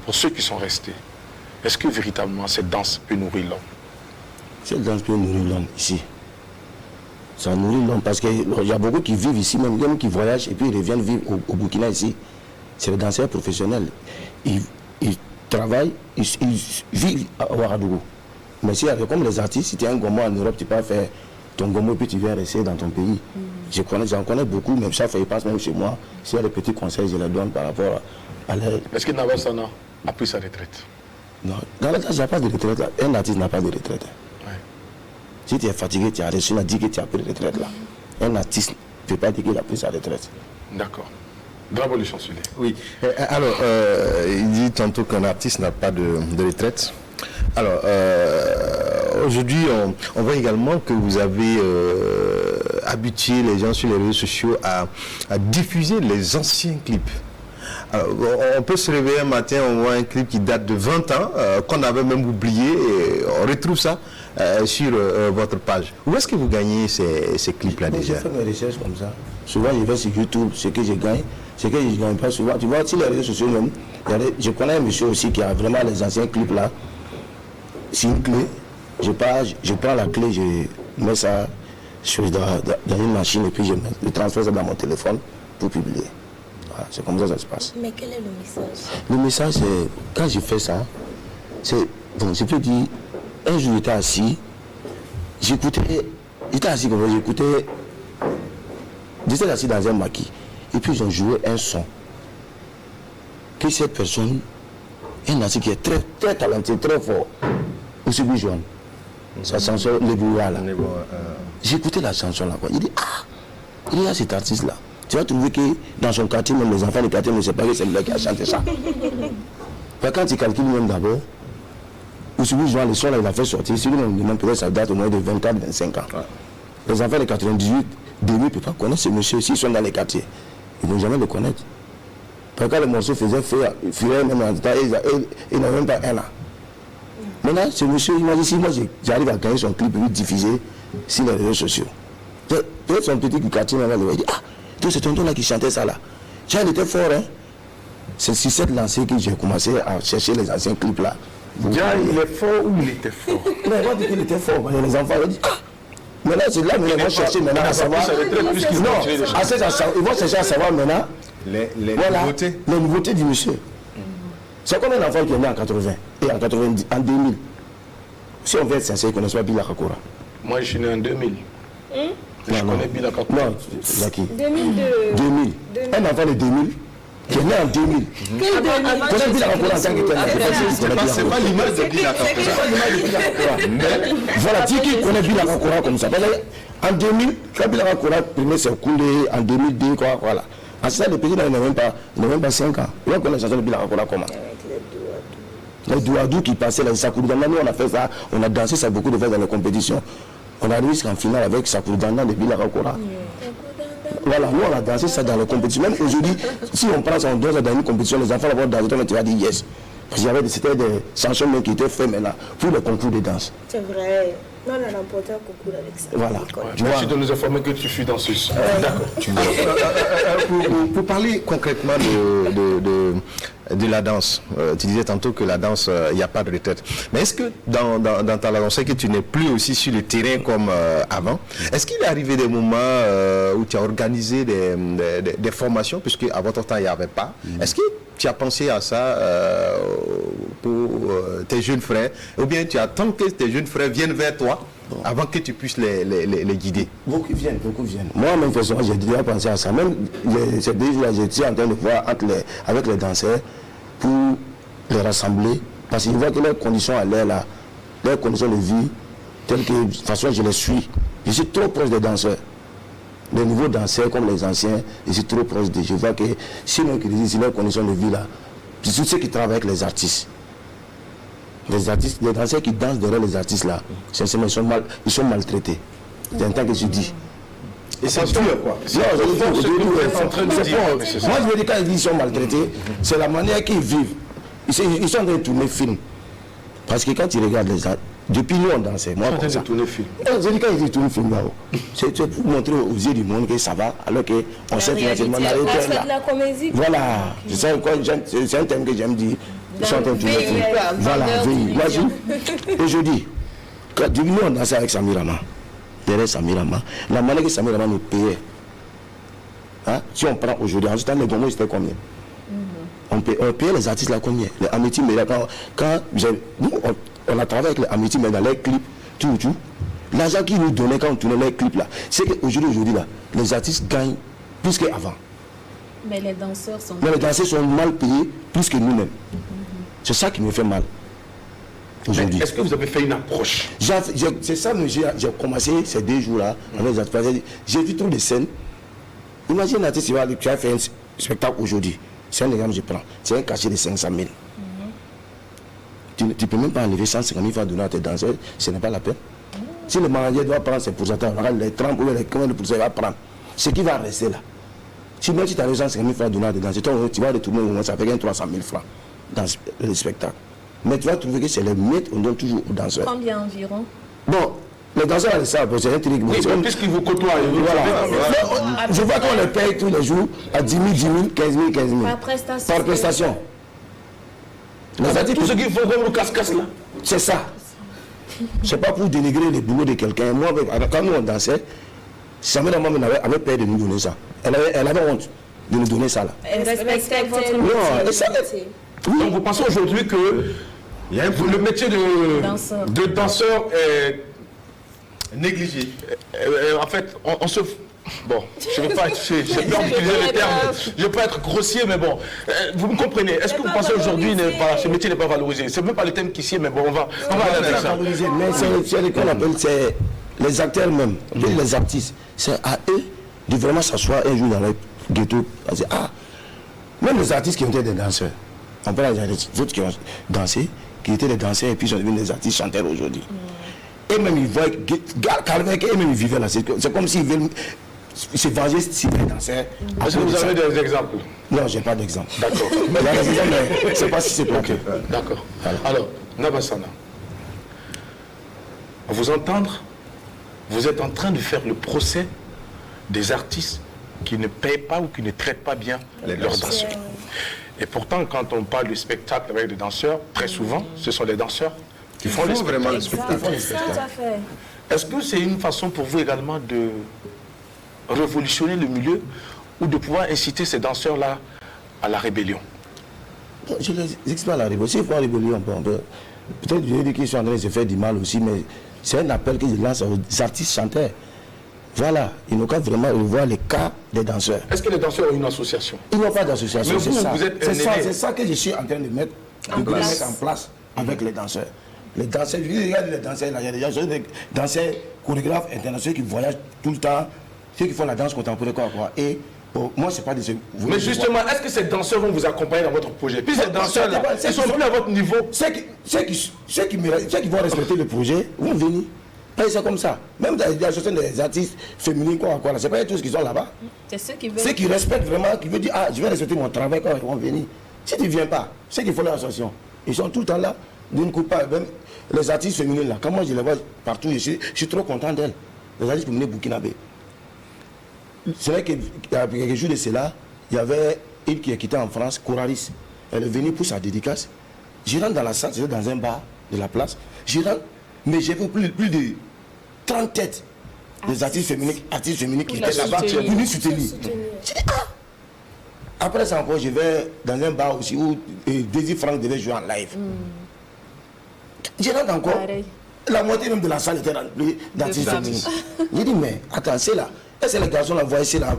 Pour ceux qui sont restés, est-ce que véritablement cette danse peut nourrir l'homme? Cette danse peut nourrir l'homme ici. Ça nourrit l'homme parce qu'il y a beaucoup qui vivent ici, même qui voyagent et puis ils reviennent vivre au Burkina ici. C'est les danseurs professionnels. Ils travaillent, ils vivent à Ouagadougou. Mais si, comme les artistes, si tu es un gomo en Europe, tu peux faire ton gomo et puis tu viens rester dans ton pays. J'en connais beaucoup, même chaque fois ils passent même chez moi. S'il y a des petits conseils, je les donne par rapport à leur... Est-ce que Nabassana a pris sa retraite? Non, dans la danse, il n'y a pas de retraite là. Un artiste n'a pas de retraite. Ouais. Si tu es fatigué, tu as reçu, on a dit que tu as pris de retraite là. Un artiste ne peut pas dire qu'il a pris sa retraite. D'accord. Bravo le chancelier. Oui. Alors, il dit tantôt qu'un artiste n'a pas de retraite. Alors, aujourd'hui, on voit également que vous avez habitué les gens sur les réseaux sociaux à diffuser les anciens clips. Alors, on peut se réveiller un matin, on voit un clip qui date de 20 ans, qu'on avait même oublié, et on retrouve ça sur votre page. Où est-ce que vous gagnez ces clips-là déjà? Je fais mes recherches comme ça. Souvent, je vais sur YouTube, ce que je gagne, ce que je ne gagne pas souvent. Tu vois, sur les réseaux sociaux même, je connais un monsieur aussi qui a vraiment les anciens clips là. C'est une clé, je prends la clé, je mets ça dans une machine et puis je transfère ça dans mon téléphone pour publier. Voilà, c'est comme ça que ça se passe. Mais quel est le message? Le message, c'est, quand je fais ça, c'est, bon, je peux dire, un jour j'étais assis, j'étais assis comme ça, j'étais assis dans un maquis, et puis ils ont joué un son. que cette personne est un danseur qui est très, très talentueux, très fort. Aussi Joanne. Sa chanson, Les Bouillards là. J'ai écouté la chanson là. Quoi. Il dit, il y a cet artiste là. Tu vas trouver que dans son quartier, même les enfants du quartier ne savent pas que c'est lui qui a chanté ça. Quand tu calcules même d'abord, Aussi Joanne, le son là, il a fait sortir. Si lui même peut-être ça date au moins de 24-25 ans. Ouais. Les enfants de 98, début ne peuvent pas connaître ce monsieur. S'ils sont dans les quartiers, ils ne vont jamais le connaître. Parce que quand le morceau faisait fuir même en temps, il n'a même pas un an. Maintenant, ce monsieur, il m'a dit, si moi j'arrive à gagner son clip et le diffuser sur les réseaux sociaux. Peut-être son petit quartier m'a dit, tout ce tonton là qui chantait ça là. Il était fort, hein. C'est sur cette lancée que j'ai commencé à chercher les anciens clips là. Déjà, il est fort ou il était fort? Il n'a pas dit qu'il était fort. Les enfants ont dit, maintenant c'est là, mais ils vont chercher maintenant à savoir. Non, ils vont chercher à savoir maintenant les nouveautés du monsieur. C'est comme un enfant qui est né en 80 et en 90, en 2000. Si on veut être sincère, ils ne connaissent pas Bila Kakura. Moi, je suis né en 2000. Je connais Bila Kakura. Non, c'est qui 2002. Un enfant de 2000 qui est né en 2000. Connaît Bila Kakura en tant que tel. C'est pas l'image de Bila Kakura. Voilà, dis qu'il connaît Bila Kakura comme ça. En 2000, quand Bila Kakura premier s'est coulé, en 2002, quoi, voilà. En ça, le pays n'a même pas 5 ans. Il va connaître la chanson de Bila Kakura comment? Les douadous qui passaient, les Sakoudana, nous on a fait ça, on a dansé ça beaucoup de fois dans les compétitions. On arrive jusqu'en finale avec Sakoudana de Bila Kakura. Voilà, nous on a dansé ça dans les compétitions. Même aujourd'hui, si on prend ça, on danse dans une compétition, les enfants vont danser, tu vas dire yes. Parce que c'était des chansons qui étaient faites maintenant pour le concours de danse. C'est vrai. Non, on a remporté un concours avec ça. Voilà. Merci de nous informer que tu fus danseuse. D'accord. Pour parler concrètement de la danse, tu disais tantôt que la danse, il n'y a pas de retraite. Mais est-ce que dans ta danse, on sait que tu n'es plus aussi sur le terrain comme avant. Est-ce qu'il est arrivé des moments où tu as organisé des formations, puisque à votre temps, il n'y avait pas. Est-ce que tu as pensé à ça pour tes jeunes frères, ou bien tu attends que tes jeunes frères viennent vers toi avant que tu puisses les guider? Beaucoup viennent. Moi, même personnellement, j'ai déjà pensé à ça. Même ces 2 jours-là, j'étais en train de voir avec les danseurs pour les rassembler. Parce qu'ils voient que leurs conditions à l'air là, leurs conditions de vie, telles que, de toute façon, je les suis. Je suis trop proche des danseurs. Les nouveaux danseurs comme les anciens, je suis trop proche d'eux. Je vois que sinon, qu'ils disent leurs conditions de vie là, c'est tous ceux qui travaillent avec les artistes. Les artistes, les danseurs qui dansent derrière les artistes là, sincèrement, ils sont maltraités. C'est un temps que je dis. Et c'est sûr quoi? Non, moi je veux dire, quand ils disent qu'ils sont maltraités, c'est la manière qu'ils vivent. Ils sont en train de tourner film. Parce que quand ils regardent les artistes, depuis nous on dansait, moi comme ça. Je dis quand ils tournent film là-haut, c'est pour montrer aux yeux du monde que ça va, alors qu'on sait finalement arrêter là. La comédie. Voilà, c'est un thème que j'aime dire. Ils sont en train de tourner film. Voilà, imagine. Et je dis, depuis nous on dansait avec Samirama. Derrière Samirama, la manière que Samirama nous payait. Hein? Si on prend aujourd'hui, en ce temps, les Gomos c'était combien? On payait les artistes là combien? Les Amity, mais quand nous, on a travaillé avec les Amity, mais dans les clips, tout. L'argent qu'ils nous donnaient quand on tournait les clips là, c'est qu'aujourd'hui là, les artistes gagnent plus qu'avant. Mais les danseurs sont... Mais les danseurs sont mal payés plus que nous-mêmes. C'est ça qui me fait mal. Est-ce que vous avez fait une approche? C'est ça que j'ai commencé ces 2 jours-là avec les artistes. J'ai vu trop de scènes. Imagine un artiste qui a fait un spectacle aujourd'hui. C'est un exemple que je prends. C'est un cachet de 500 000. Tu ne peux même pas enlever 150 000 francs donner à tes danseurs. Ce n'est pas la peine. Si le manager doit prendre ses pourcentages, les 30 ou les 40%, il va prendre. Ce qui va rester là. Si même si tu as 150 000 francs donner à tes danseurs, tu vas retourner au moment ça fait 300 000 francs dans le spectacle. Mais tu vas trouver que c'est les miettes, on donne toujours aux danseurs. Combien environ? Bon, les danseurs, c'est un truc. Oui, puisqu'ils vous côtoient. Voilà. Je vois qu'on les paye tous les jours à 10 000, 15 000, 15 000. Par prestation. Tout ce qu'il faut comme le casse-casse là. C'est ça. C'est pas pour dénigrer le boulot de quelqu'un. Moi, quand nous on dansait, Samuel Maman avait peur de nous donner ça. Elle avait honte de nous donner ça là. Elle respectait votre métier. Donc vous pensez aujourd'hui que le métier de danseur est négligé. En fait, Bon, je ne veux pas être, j'ai peur d'utiliser les termes, je ne veux pas être grossier, mais bon, vous me comprenez. Est-ce que vous pensez aujourd'hui que ce métier n'est pas valorisé? C'est même pas le thème qui est, mais bon, on va aller avec ça. Mais c'est ce qu'on appelle, c'est les acteurs même, les artistes. C'est à eux de vraiment s'asseoir un jour dans le ghetto. Même les artistes qui ont été des danseurs. On parle des autres qui ont dansé, qui étaient des danseurs et puis sont devenus des artistes chanteurs aujourd'hui. Et même ils voient qu'avec eux même ils vivaient là. C'est comme s'ils veulent se venger si les danseurs. Est-ce que vous avez des exemples? Non, j'ai pas d'exemple. D'accord. Mais je ne sais pas si c'est pour D'accord. Alors, Nabasana, à vous entendre, vous êtes en train de faire le procès des artistes qui ne payent pas ou qui ne traitent pas bien leurs danseurs. Et pourtant, quand on parle du spectacle avec des danseurs, très souvent, ce sont les danseurs qui font les spectacles. Est-ce que c'est une façon pour vous également de révolutionner le milieu ou de pouvoir inciter ces danseurs-là à la rébellion? Je les explique à la rébellion. S'ils font la rébellion, peut-être je vais dire qu'ils sont en train de se faire du mal aussi, mais c'est un appel que je lance aux artistes chanteurs. Voilà, ils n'ont qu'à vraiment revoir les cas des danseurs. Est-ce que les danseurs ont une association? Ils n'ont pas d'association, c'est ça. C'est ça que je suis en train de mettre en place avec les danseurs. Les danseurs, je regarde les danseurs, il y a des gens, des danseurs chorégraphes internationaux qui voyagent tout le temps, ceux qui font la danse contemporaine, quoi. Et moi, c'est pas des... Mais justement, est-ce que ces danseurs vont vous accompagner dans votre projet? Puis ces danseurs-là, ils sont plus à votre niveau. Ceux qui vont respecter le projet vont venir. Et c'est comme ça. Même dans l'association des artistes féminins, quoi, c'est pas tous qui sont là-bas. C'est ceux qui veulent. Ceux qui respectent vraiment, qui veulent dire, je vais respecter mon travail quand ils vont venir. Si tu ne viens pas, ceux qui font l'association, ils sont tout le temps là, d'une coupe pas. Même les artistes féminins là, quand moi je les vois partout, je suis trop content d'elles. Les artistes féminins burkinabés. C'est vrai qu'il y a quelques jours de cela, il y avait une qui est quittée en France, Coralis. Elle est venue pour sa dédicace. Je rentre dans la salle, j'étais dans un bar de la place. Je rentre, mais j'ai vu plus de 30 têtes des artistes féminines qui étaient là-bas, venus soutenir. J'ai dit, Après ça encore, je vais dans un bar aussi où Daisy Frank devait jouer en live. Je rentre encore. La moitié même de la salle était remplie d'artistes féminines. J'ai dit, mais attends, c'est là. Est-ce que les garçons la voient ici là?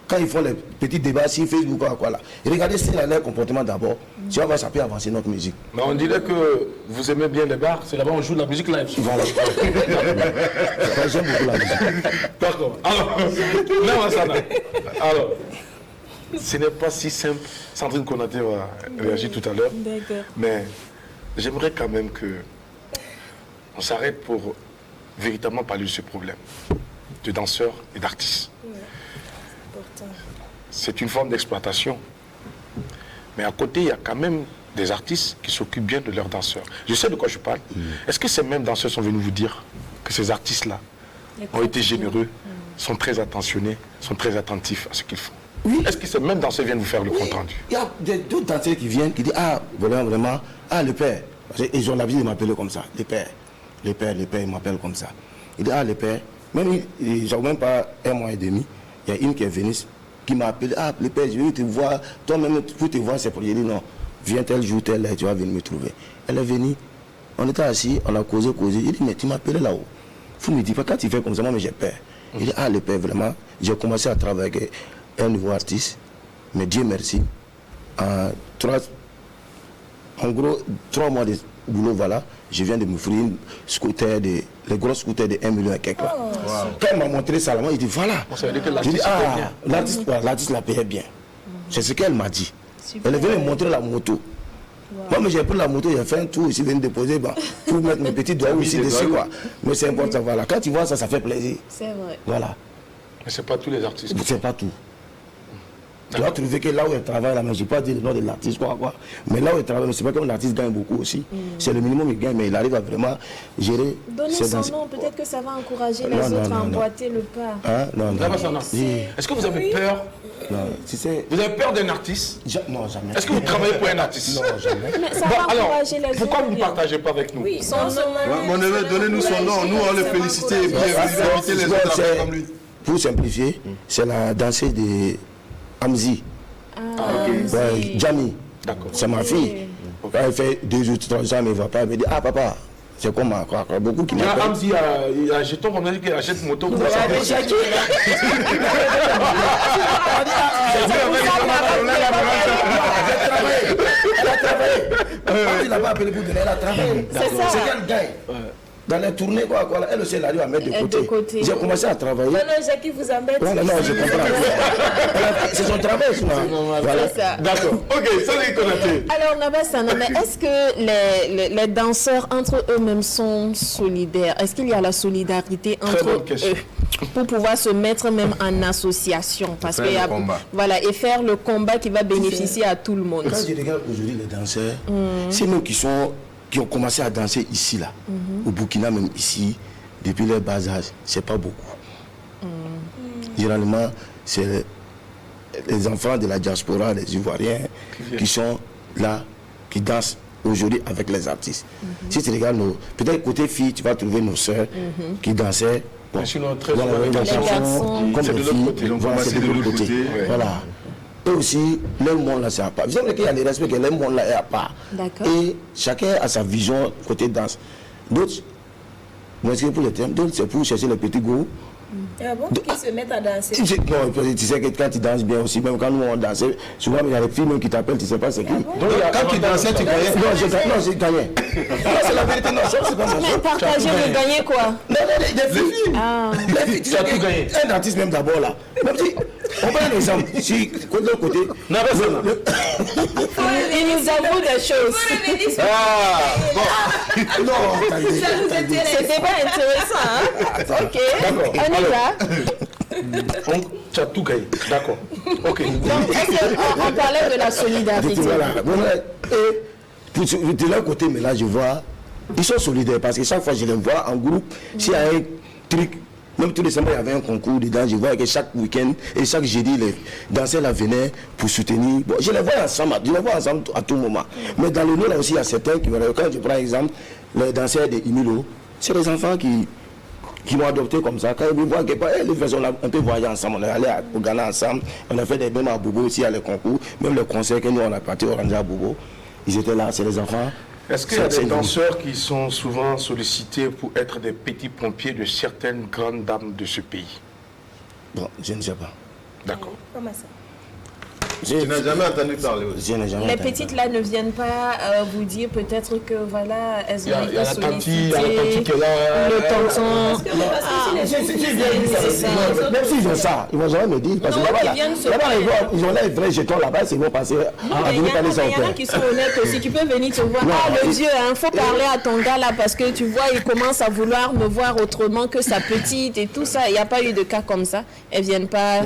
Quand ils font les petits débats sur Facebook, quoi là. Regardez c'est leur comportement d'abord. Tu vas voir, ça peut avancer notre musique. Mais on dirait que vous aimez bien les bars, c'est là-bas on joue de la musique live. Voilà. J'aime beaucoup la musique. D'accord. Alors, alors, ce n'est pas si simple. Sandrine Konaté va réagir tout à l'heure. Mais j'aimerais quand même que on s'arrête pour véritablement parler de ce problème de danseurs et d'artistes. C'est une forme d'exploitation. Mais à côté, il y a quand même des artistes qui s'occupent bien de leurs danseurs. Je sais de quoi je parle. Est-ce que ces mêmes danseurs sont venus vous dire que ces artistes-là ont été généreux, sont très attentionnés, sont très attentifs à ce qu'ils font? Oui. Est-ce que ces mêmes danseurs viennent vous faire le compte rendu? Il y a d'autres danseurs qui viennent, qui disent, vraiment, le père. Ils ont l'habitude de m'appeler comme ça, le père, ils m'appellent comme ça. Il dit, le père, même, ils n'ont même pas 1 mois et demi, il y a une qui est venue, qui m'a appelé, le père, je veux te voir, toi-même, pour te voir, c'est pour dire, non, viens tel jour, tel là, tu vas venir me trouver. Elle est venue, on était assis, on a causé, il dit, mais tu m'as appelé là-haut. Faut me dire, quand tu fais comme ça, moi, mais j'ai peur. Il dit, le père, vraiment, j'ai commencé à travailler avec un nouveau artiste, mais Dieu merci, en 3 mois de boulot, voilà, je viens de m'offrir une scooter, les gros scooters de 1 million et quelques. Quand il m'a montré ça, il dit voilà. Je dis, l'artiste la payait bien. C'est ce qu'elle m'a dit. Elle est venue me montrer la moto. Moi, mais j'ai pris la moto, j'ai fait un tour ici, venu déposer pour mettre mes petits doigts ici dessus, quoi. Mais c'est important, voilà. Quand tu vois ça, ça fait plaisir. C'est vrai. Voilà. Mais ce n'est pas tous les artistes. C'est pas tout. Tu vas trouver que là où elle travaille, là, mais je ne vais pas dire le nom de l'artiste, quoi. Mais là où elle travaille, c'est pas comme l'artiste gagne beaucoup aussi. C'est le minimum qu'il gagne, mais il arrive à vraiment gérer. Donnez son nom, peut-être que ça va encourager les autres à emboîter le pas. Non. Est-ce que vous avez peur? Non, vous avez peur d'un artiste? Non, jamais. Est-ce que vous travaillez pour un artiste? Non, jamais. Mais ça va encourager les autres. Pourquoi vous ne partagez pas avec nous? Oui, son nom. Mon neveu, donnez-nous son nom. Nous, on le félicite et bien inviter les autres à faire comme lui. Pour simplifier, c'est la danseuse de Amzi. Jamie. D'accord. C'est ma fille. Elle fait 2 ou 3 ans, elle ne me voit pas. Elle me dit, papa, C'est comme beaucoup qui m'appellent. Amzi, il y a un jeton comme ça qui achète moto. Jackie. Elle a travaillé. Il n'a pas appelé pour donner, elle a travaillé. C'est ça. C'est qu'elle gagne. Dans les tournées, quoi, elle aussi, elle arrive à mettre de côté. J'ai commencé à travailler. Non, Jackie vous embête. Non, je comprends. C'est son travail, sinon. Voilà. C'est ça. D'accord. Ok, ça c'est connoté. Alors, Nabassana, mais est-ce que les danseurs entre eux-mêmes sont solidaires? Est-ce qu'il y a la solidarité Très entre bonne question. eux pour pouvoir se mettre même en association? Parce qu'il y a, voilà, et faire le combat qui va bénéficier à tout le monde. Quand je regarde aujourd'hui les danseurs, c'est nous qui ont commencé à danser ici, là, au Burkina, même ici, depuis leur bas âge, c'est pas beaucoup. Généralement, c'est les enfants de la diaspora, les Ivoiriens, qui sont là, qui dansent aujourd'hui avec les artistes. Si tu regardes peut-être côté filles, tu vas trouver nos sœurs qui dansaient. Bon, sinon, très voilà, souvent, les garçons, comme c'est les de l'autre filles, côté, donc voilà, c'est de l'autre côté. Voilà. Et aussi, leur monde là, c'est à part. Vous savez qu'il y a les respects que leur monde là est à part. D'accord. Et chacun a sa vision côté danse. D'autres, moi, c'est pour le terme, d'autres, c'est pour chercher les petits goûts. Ah bon, qui se mettent à danser. Non, tu sais que quand tu danses bien aussi, même quand nous on dansait, souvent il y a des filles même qui t'appellent, tu ne sais pas c'est qui. Donc, Quand tu dansais, tu gagnais. Non, j'ai gagné. C'est la vérité, non, c'est pas ça. Mais partager, vous gagnez quoi? Non, les filles. Ah. Les filles, tu as tout gagné. Un artiste même d'abord là. Même si, on prend un exemple. Si, de l'autre côté. Non, Il nous avoue des choses. Ah, bon. Non, C'était pas intéressant, hein? Ok, on y va. Tu as tout gagné. D'accord. Ok. Donc, est-ce qu'on parlait de la solidarité? Voilà. Et de leur côté, mais là, je vois, ils sont solidaires parce que chaque fois, je les vois en groupe. S'il y a un truc, même tous les semaines, il y avait un concours dedans. Je vois que chaque week-end et chaque jeudi, les danseurs là venaient pour soutenir. Bon, je les vois ensemble à tout moment. Mais dans le nord, là aussi, il y a certains qui, quand je prends exemple, les danseurs de Imilo, c'est les enfants qui m'ont adopté comme ça. Quand ils me voient quelque part, les faisons un peu voyager ensemble. On est allé au Ghana ensemble. On a fait des mêmes à Bobo aussi, à les concours. Même les concerts que nous, on a parti au Ranja à Bobo. Ils étaient là, c'est les enfants. Est-ce qu'il y a des danseurs qui sont souvent sollicités pour être des petits pompiers de certaines grandes dames de ce pays? Bon, je ne sais pas. D'accord. Comment ça? Tu n'as jamais entendu parler aussi. Les petites là ne viennent pas vous dire peut-être que voilà, elles ont été sollicitées, le tonton. Même s'ils ont ça, ils vont jamais me dire. Parce que là-bas, ils ont les vrais jetons là-bas, ils vont passer à venir parler sans Il y en a qui sont honnêtes aussi. Tu peux venir te voir. Ah, le vieux, il faut parler à ton gars là parce que tu vois, il commence à vouloir me voir autrement que sa petite et tout ça. Il n'y a pas eu de cas comme ça. Elles viennent pas.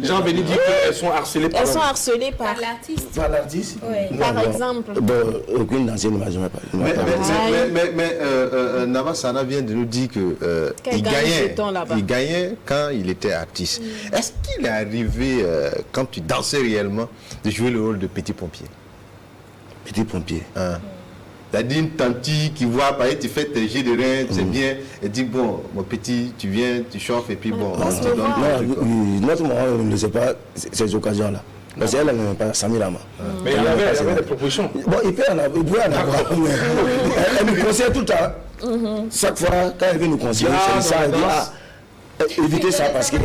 Jean Béni dit qu'elles sont harcelées par harcelées par l'artiste. Par l'artiste? Oui. Par exemple. Bon, aucune danseuse ne m'a jamais parlé. Mais Nabassana vient de nous dire qu'il gagnait quand il était artiste. Est-ce qu'il est arrivé, quand tu dansais réellement, de jouer le rôle de petit pompier? Petit pompier. C'est-à-dire une tante qui voit, par exemple, tu fais tes jets de rein, c'est bien, et dit, bon, mon petit, tu viens, tu chauffes, et puis bon, on te donne. Non, notre maman ne sait pas ces occasions-là. Parce qu'elle n'aime pas Samira. Mais il y avait des propositions. Bon, il pouvait en avoir. Elle nous conseille tout le temps. Chaque fois, quand elle veut nous conseiller, c'est ça, elle dit, évitez ça parce que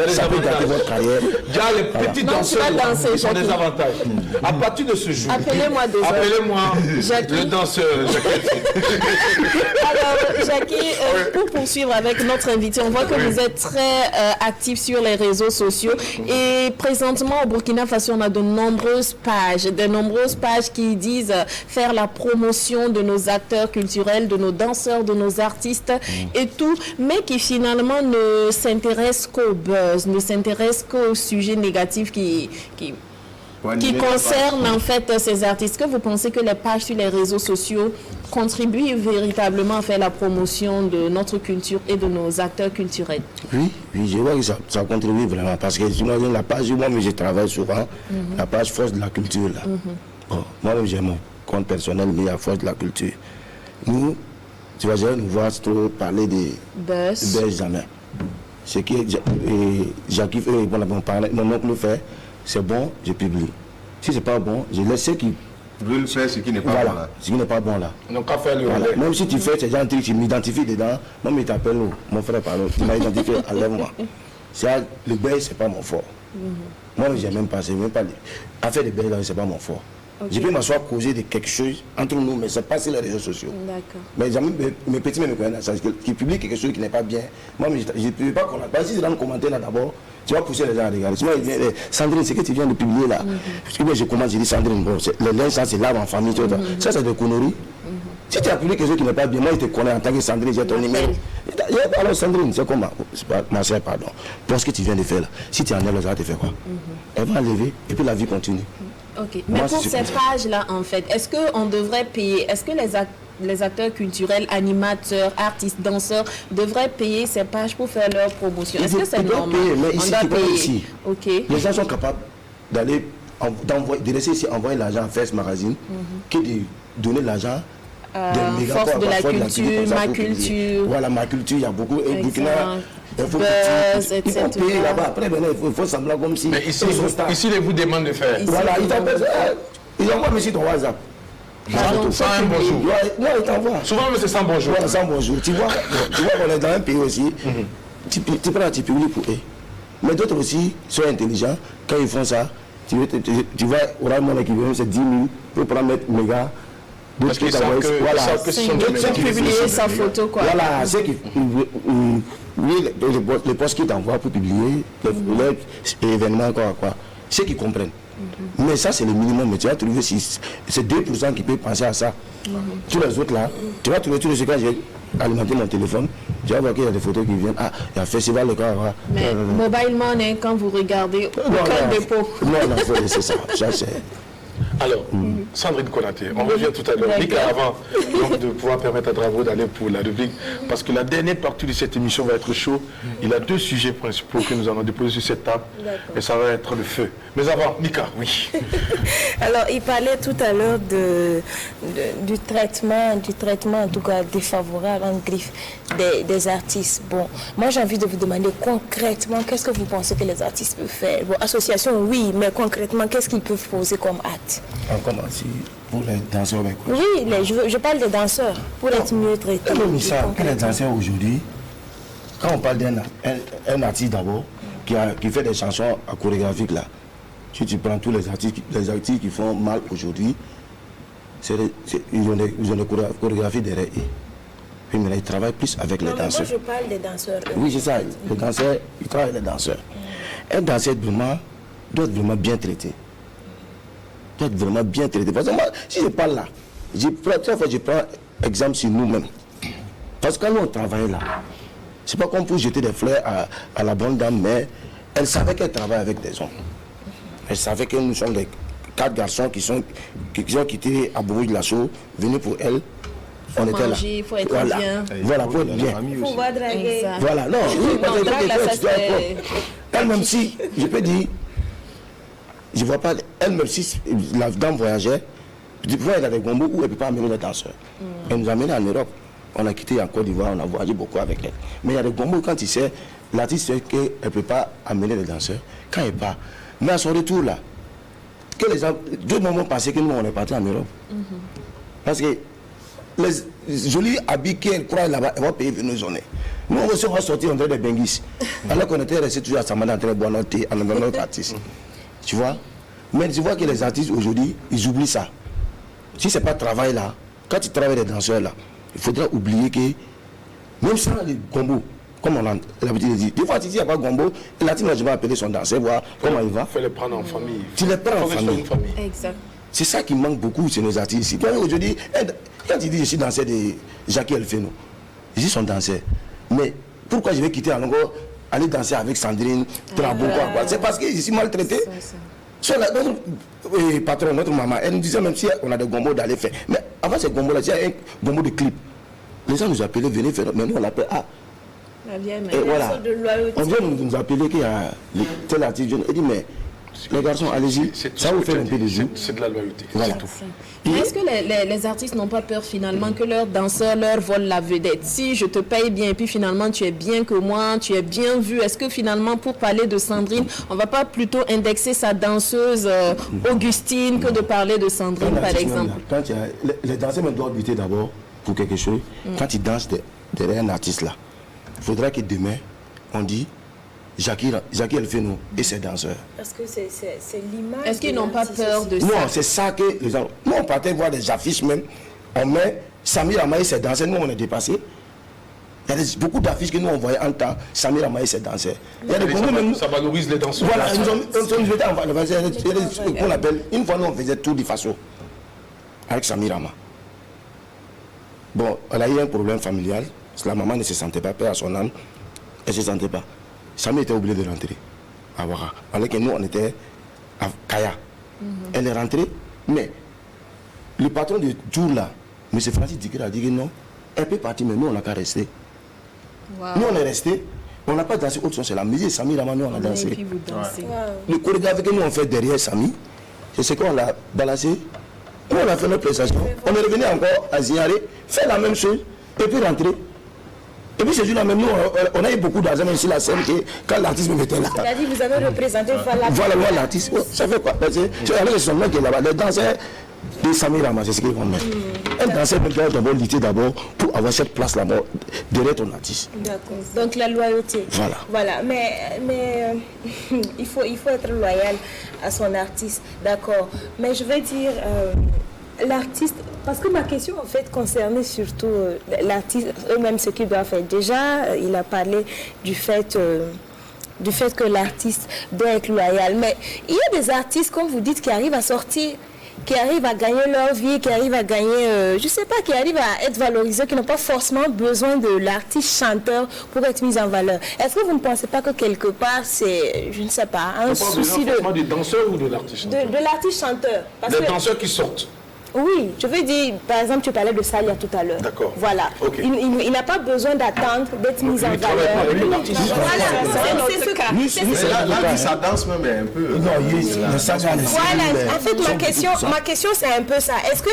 ça peut gâter votre carrière. Il y a les petits danseurs, ils ont des avantages. À partir de ce jour, appelez-moi le danseur. Alors, Jackie, pour poursuivre avec notre invité, on voit que vous êtes très actif sur les réseaux sociaux. Et présentement, au Burkina Faso, on a de nombreuses pages qui disent faire la promotion de nos acteurs culturels, de nos danseurs, de nos artistes et tout, mais qui finalement ne s'intéresse qu'au buzz, ne s'intéresse qu'aux sujets négatifs qui concernent en fait ces artistes. Que vous pensez que les pages sur les réseaux sociaux contribuent véritablement à faire la promotion de notre culture et de nos acteurs culturels? Oui, je vois que ça contribue vraiment parce que j'imagine la page, moi-même je travaille souvent, la page Force de la culture là. Bon, moi-même j'ai mon compte personnel, mais il y a Force de la culture. Nous, tu vas jamais nous voir trop parler de buzz jamais. Ce que Jackie fait, mon oncle fait, c'est bon, je publie. Si c'est pas bon, je laisse ceux qui Vous voulez faire ce qui n'est pas Voilà, bon là. ce qui n'est pas bon là. Donc, qu'à faire le Voilà. relais. Même si tu fais ces gens de trucs, tu m'identifies dedans, moi, il t'appelle, oh, mon frère, pardon, tu m'as identifié, enlève-moi. Le bail, c'est pas mon fort. Moi, je n'ai même pas, affaire de bail, c'est pas mon fort. Ok. Je peux m'asseoir causer de quelque chose entre nous, mais c'est pas sur les réseaux sociaux. D'accord. Mais jamais, mes petits me connaissent ça, qui publie quelque chose qui n'est pas bien. Moi, je ne peux pas qu'on a. Si c'est dans le commentaire là d'abord, tu vas pousser les gens à regarder. Sinon, Sandrine, c'est que tu viens de publier là. Parce que moi, je commence, je dis Sandrine, bon, le linge, ça, c'est là en famille. Tu vois, ça, c'est des conneries. Si tu as publié quelque chose qui n'est pas bien, moi, je te connais en tant que Sandrine, j'ai ton numéro. Alors, Sandrine, c'est comment? C'est pas ma soeur, pardon. Pour ce que tu viens de faire là, si tu enlèves, ça va te faire quoi? Elle va enlever et puis la vie continue. Ok. Mais Moi, pour c'est- ces pages-là, en fait, est-ce qu'on devrait payer? Est-ce que les acteurs culturels, animateurs, artistes, danseurs devraient payer ces pages pour faire leur promotion? Est-ce que c'est Ils doivent normal? payer, mais On ici, doit tu vois, payer. ici, Ok. les gens sont capables d'aller, de laisser ici envoyer l'argent à First Magazine, que de donner l'argent des méga Force corps, de la parfois culture, comme ça Ma pour publier. Culture. Voilà, Ma Culture, il y a beaucoup. Et Burkina, il faut Buzz, ils vont etc. payer là-bas. Après, maintenant, il faut semblant comme si. Mais ici, ils sont stars. ici, ils vous demandent de faire. Voilà, ils t'appellent. Ils envoient monsieur ton WhatsApp. Sans un bonjour. Ouais, non, ils t'envoient. Souvent, mais c'est sans bonjour. Voilà, sans bonjour. Tu vois qu'on est dans un pays aussi. Tu prends, tu publies pour eux. Mais d'autres aussi sont intelligents. Quand ils font ça, tu vois, oralement, l'équivalent, c'est 10 000 pour prendre mettre méga. Parce qu'ils savent que, voilà. ils savent que ce sont des Sans médias qui publier les sa photo, quoi. Voilà, c'est que les postes qu'ils t'envoient pour publier les événements, quoi. C'est qu'ils comprennent. Mais ça, c'est le minimum. Mais tu vas trouver, si c'est 2% qui peuvent penser à ça. Tous les autres là, tu vas trouver tous les gens, quand j'ai alimenté mon téléphone, tu vas voir qu'il y a des photos qui viennent. Ah, il y a un festival, le cas. Mais Mobile Money, quand vous regardez, aucun dépôt. Non, c'est ça. Ça, c'est. Alors, Sandrine Konaté, on revient tout à l'heure. Nika, avant donc, de pouvoir permettre à Dravo d'aller pour la rubrique, parce que la dernière partie de cette émission va être chaud. Il a deux sujets principaux que nous allons déposer sur cette table, et ça va être le feu. Mais avant, Nika, oui. Alors, il parlait tout à l'heure du traitement en tout cas défavorable en griffe des artistes. Bon, moi j'ai envie de vous demander concrètement, qu'est-ce que vous pensez que les artistes peuvent faire? Bon, association, oui, mais concrètement, qu'est-ce qu'ils peuvent poser comme acte? Comment si pour les danseurs, mais quoi? Oui, je parle des danseurs, pour être mieux traités. Mais ça, que les danseurs aujourd'hui, quand on parle d'un artiste d'abord, qui fait des chansons chorégraphiques là, si tu prends tous les artistes qui font mal aujourd'hui, ils ont des chorégraphies derrière eux. Puis maintenant, ils travaillent plus avec les Non, mais moi danseurs. je parle des danseurs. Oui, c'est ça, les danseurs, ils travaillent avec les danseurs. Un danseur doit être vraiment bien traité. Doit être vraiment bien traité. Parce que moi, si je parle là, je prends exemple sur nous-mêmes. Parce que quand nous on travaille là, c'est pas comme pour jeter des fleurs à la bonne dame, mais elle savait qu'elle travaille avec des hommes. Elle savait que nous sommes les 4 garçons qui ont quitté à Bourg de la Chaux, venus pour elle. On était là. Manger, il faut être Voilà. bien. Voilà, pour être bien. Pouvoir draguer. Exact. Voilà, non, oui, parce que drague, là, ça, tu dois être c'est- propre. Elle-même si, je peux dire, je vois pas, elle-même si la dame voyageait, du coup elle a des gombos où elle ne peut pas amener les danseurs. Elle nous a amenés en Europe. On a quitté en Côte d'Ivoire, on a voyagé beaucoup avec elle. Mais il y a des gombos quand il sait, l'artiste sait qu'elle ne peut pas amener les danseurs. Quand elle part, mais à son retour là, que les gens, 2 moments passés que nous on est partis en Europe. Parce que les jolis habits qu'elle croit là-bas, elle va payer pour nous donner. Nous aussi, on va sortir en train de Benguis. Alors qu'on était resté toujours à Samana en train de boire notre thé, en notre artiste. Tu vois? Mais tu vois que les artistes aujourd'hui, ils oublient ça. Si ce n'est pas travail là, quand tu travailles les danseurs là, il faudra oublier que même sans les gombos, comme on a l'habitude de dire, des fois tu dis il n'y a pas de gombo, et la team là, je vais appeler son danseur, voir comment il va. Il faut les prendre en famille. Tu les prends en Faut que ce soit famille. une famille. Exact. C'est ça qui manque beaucoup chez nos artistes ici. Aujourd'hui, quand il dit je suis danseur de Jackie Elfeno, je suis son danseur. Mais pourquoi je vais quitter à Longo, aller danser avec Sandrine, Trabo, quoi. C'est parce que je suis maltraité. Soit notre patron, notre maman, elle nous disait même si on a des gombos d'aller faire. Mais avant ces gombos-là, il y a un gombo de clip. Les gens nous appelaient, venez faire. Mais nous, on l'appelle, La vieille et mère. voilà. On vient nous appeler qu'il y a tel artiste. Il dit, mais Les garçons, allez-y. Ça vous fait un peu de jus. C'est de la loyauté. Voilà. Est-ce que les artistes n'ont pas peur finalement que leurs danseurs leur volent la vedette? Si je te paye bien et puis finalement tu es bien que moi, tu es bien vu, est-ce que finalement pour parler de Sandrine, on va pas plutôt indexer sa danseuse Augustine que de parler de Sandrine par exemple? Quand les danseurs même doivent lutter d'abord pour quelque chose. Quand ils dansent derrière un artiste là, il faudra que demain on dit Jackie Elfeno et ses danseurs. Parce que c'est l'image. Est-ce qu'ils n'ont pas peur de ça? Non, c'est ça que les gens... Nous, on partait voir des affiches même. On met Samir Amaï, ses danseurs. Nous, on est dépassés. Il y a beaucoup d'affiches que nous, on voyait en temps. Samir Amaï, ses danseurs. Il y a des Congos même... Ça valorise les danseurs. Voilà, qu'on appelle... Une fois, nous, on faisait tout de façon. Avec Samir Amaï. Bon, elle a eu un problème familial. La maman ne se sentait pas, paix à son âme. Elle ne se sentait pas. Samir était obligé de rentrer à Ouaga. Alors que nous, on était à Kaya. Elle est rentrée, mais le patron du jour là, M. Francis Dikir a dit que non, elle peut partir, mais nous, on n'a qu'à rester. Wow. Nous, on est resté. On n'a pas dansé autre chose, c'est la musique. Samir Rama, nous, on a dansé. Et puis vous dansez. Le chorégraphe que nous, on fait derrière Samy, c'est ce qu'on l'a balancé. Nous, on a fait notre prestation. On est revenu encore à Ziaré, faire la même chose, et puis rentrer. Et puis, ce jour-là, même nous, on a eu beaucoup d'argent, même sur la scène, que quand l'artiste me mettait là. Il a dit, vous avez représenté Voilà, moi, l'artiste. Ça fait quoi? C'est son nom qui est là-bas. Les danseurs de Samir Rama, c'est ce qu'ils vont mettre. Un danseur doit d'abord lutter d'abord pour avoir cette place là-bas, derrière ton artiste. D'accord. Donc, la loyauté. Voilà. Voilà. Mais il faut être loyal à son artiste. D'accord. Mais je veux dire, l'artiste... Parce que ma question, en fait, concernait surtout l'artiste, eux-mêmes, ce qu'ils doivent faire. Déjà, il a parlé du fait que l'artiste doit être loyal. Mais il y a des artistes, comme vous dites, qui arrivent à sortir, qui arrivent à gagner leur vie, qui arrivent à gagner, je ne sais pas, qui arrivent à être valorisés, qui n'ont pas forcément besoin de l'artiste chanteur pour être mis en valeur. Est-ce que vous ne pensez pas que quelque part, c'est, je ne sais pas, un souci de... Du danseur ou de l'artiste chanteur? De l'artiste chanteur. Des danseurs qui sortent. Oui, je veux dire, par exemple, tu parlais de Salia tout à l'heure. D'accord. Voilà. Okay. Il n'a pas besoin d'attendre d'être mis en valeur. Voilà, c'est ce cas. Là, ça danse même un peu. Voilà, en fait, ma question c'est un peu ça. Est-ce que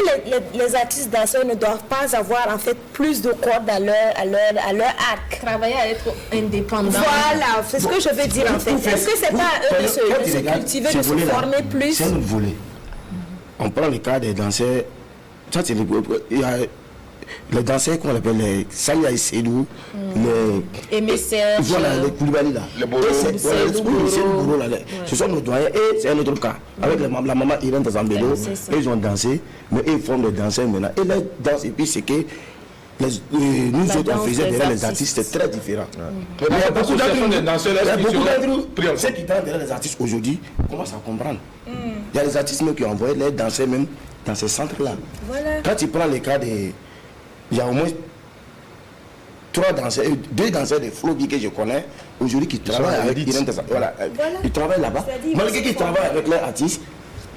les artistes danseurs ne doivent pas avoir en fait plus de cordes à leur arc? Travailler à être indépendant. Voilà, c'est ce que je veux dire en fait. Est-ce que c'est pas à eux de se cultiver, de se former plus? C'est un autre volet. On prend le cas des danseurs. Ça, c'est les danseurs qu'on appelle les Salia et Sédou, les MSR, voilà, les Koulibaly là. Les Boro. Ce sont nos doyens et c'est un autre cas. Avec la maman Irène Tazambelo, ils ont dansé, mais ils font des danseurs maintenant. Et les danses, et puis c'est que nous autres on faisait derrière les artistes, c'est très différent. Il y a beaucoup d'entre ceux qui dansent derrière les artistes aujourd'hui commencent à comprendre. Il y a des artistes même qui ont envoyé les danseurs même dans ces centres-là. Voilà. Quand tu prends les cas des... Il y a au moins 2 danseurs de Flobi que je connais aujourd'hui qui travaillent avec Irène Tazambelo. Voilà. Ils travaillent là-bas. Malgré qu'ils travaillent avec les artistes,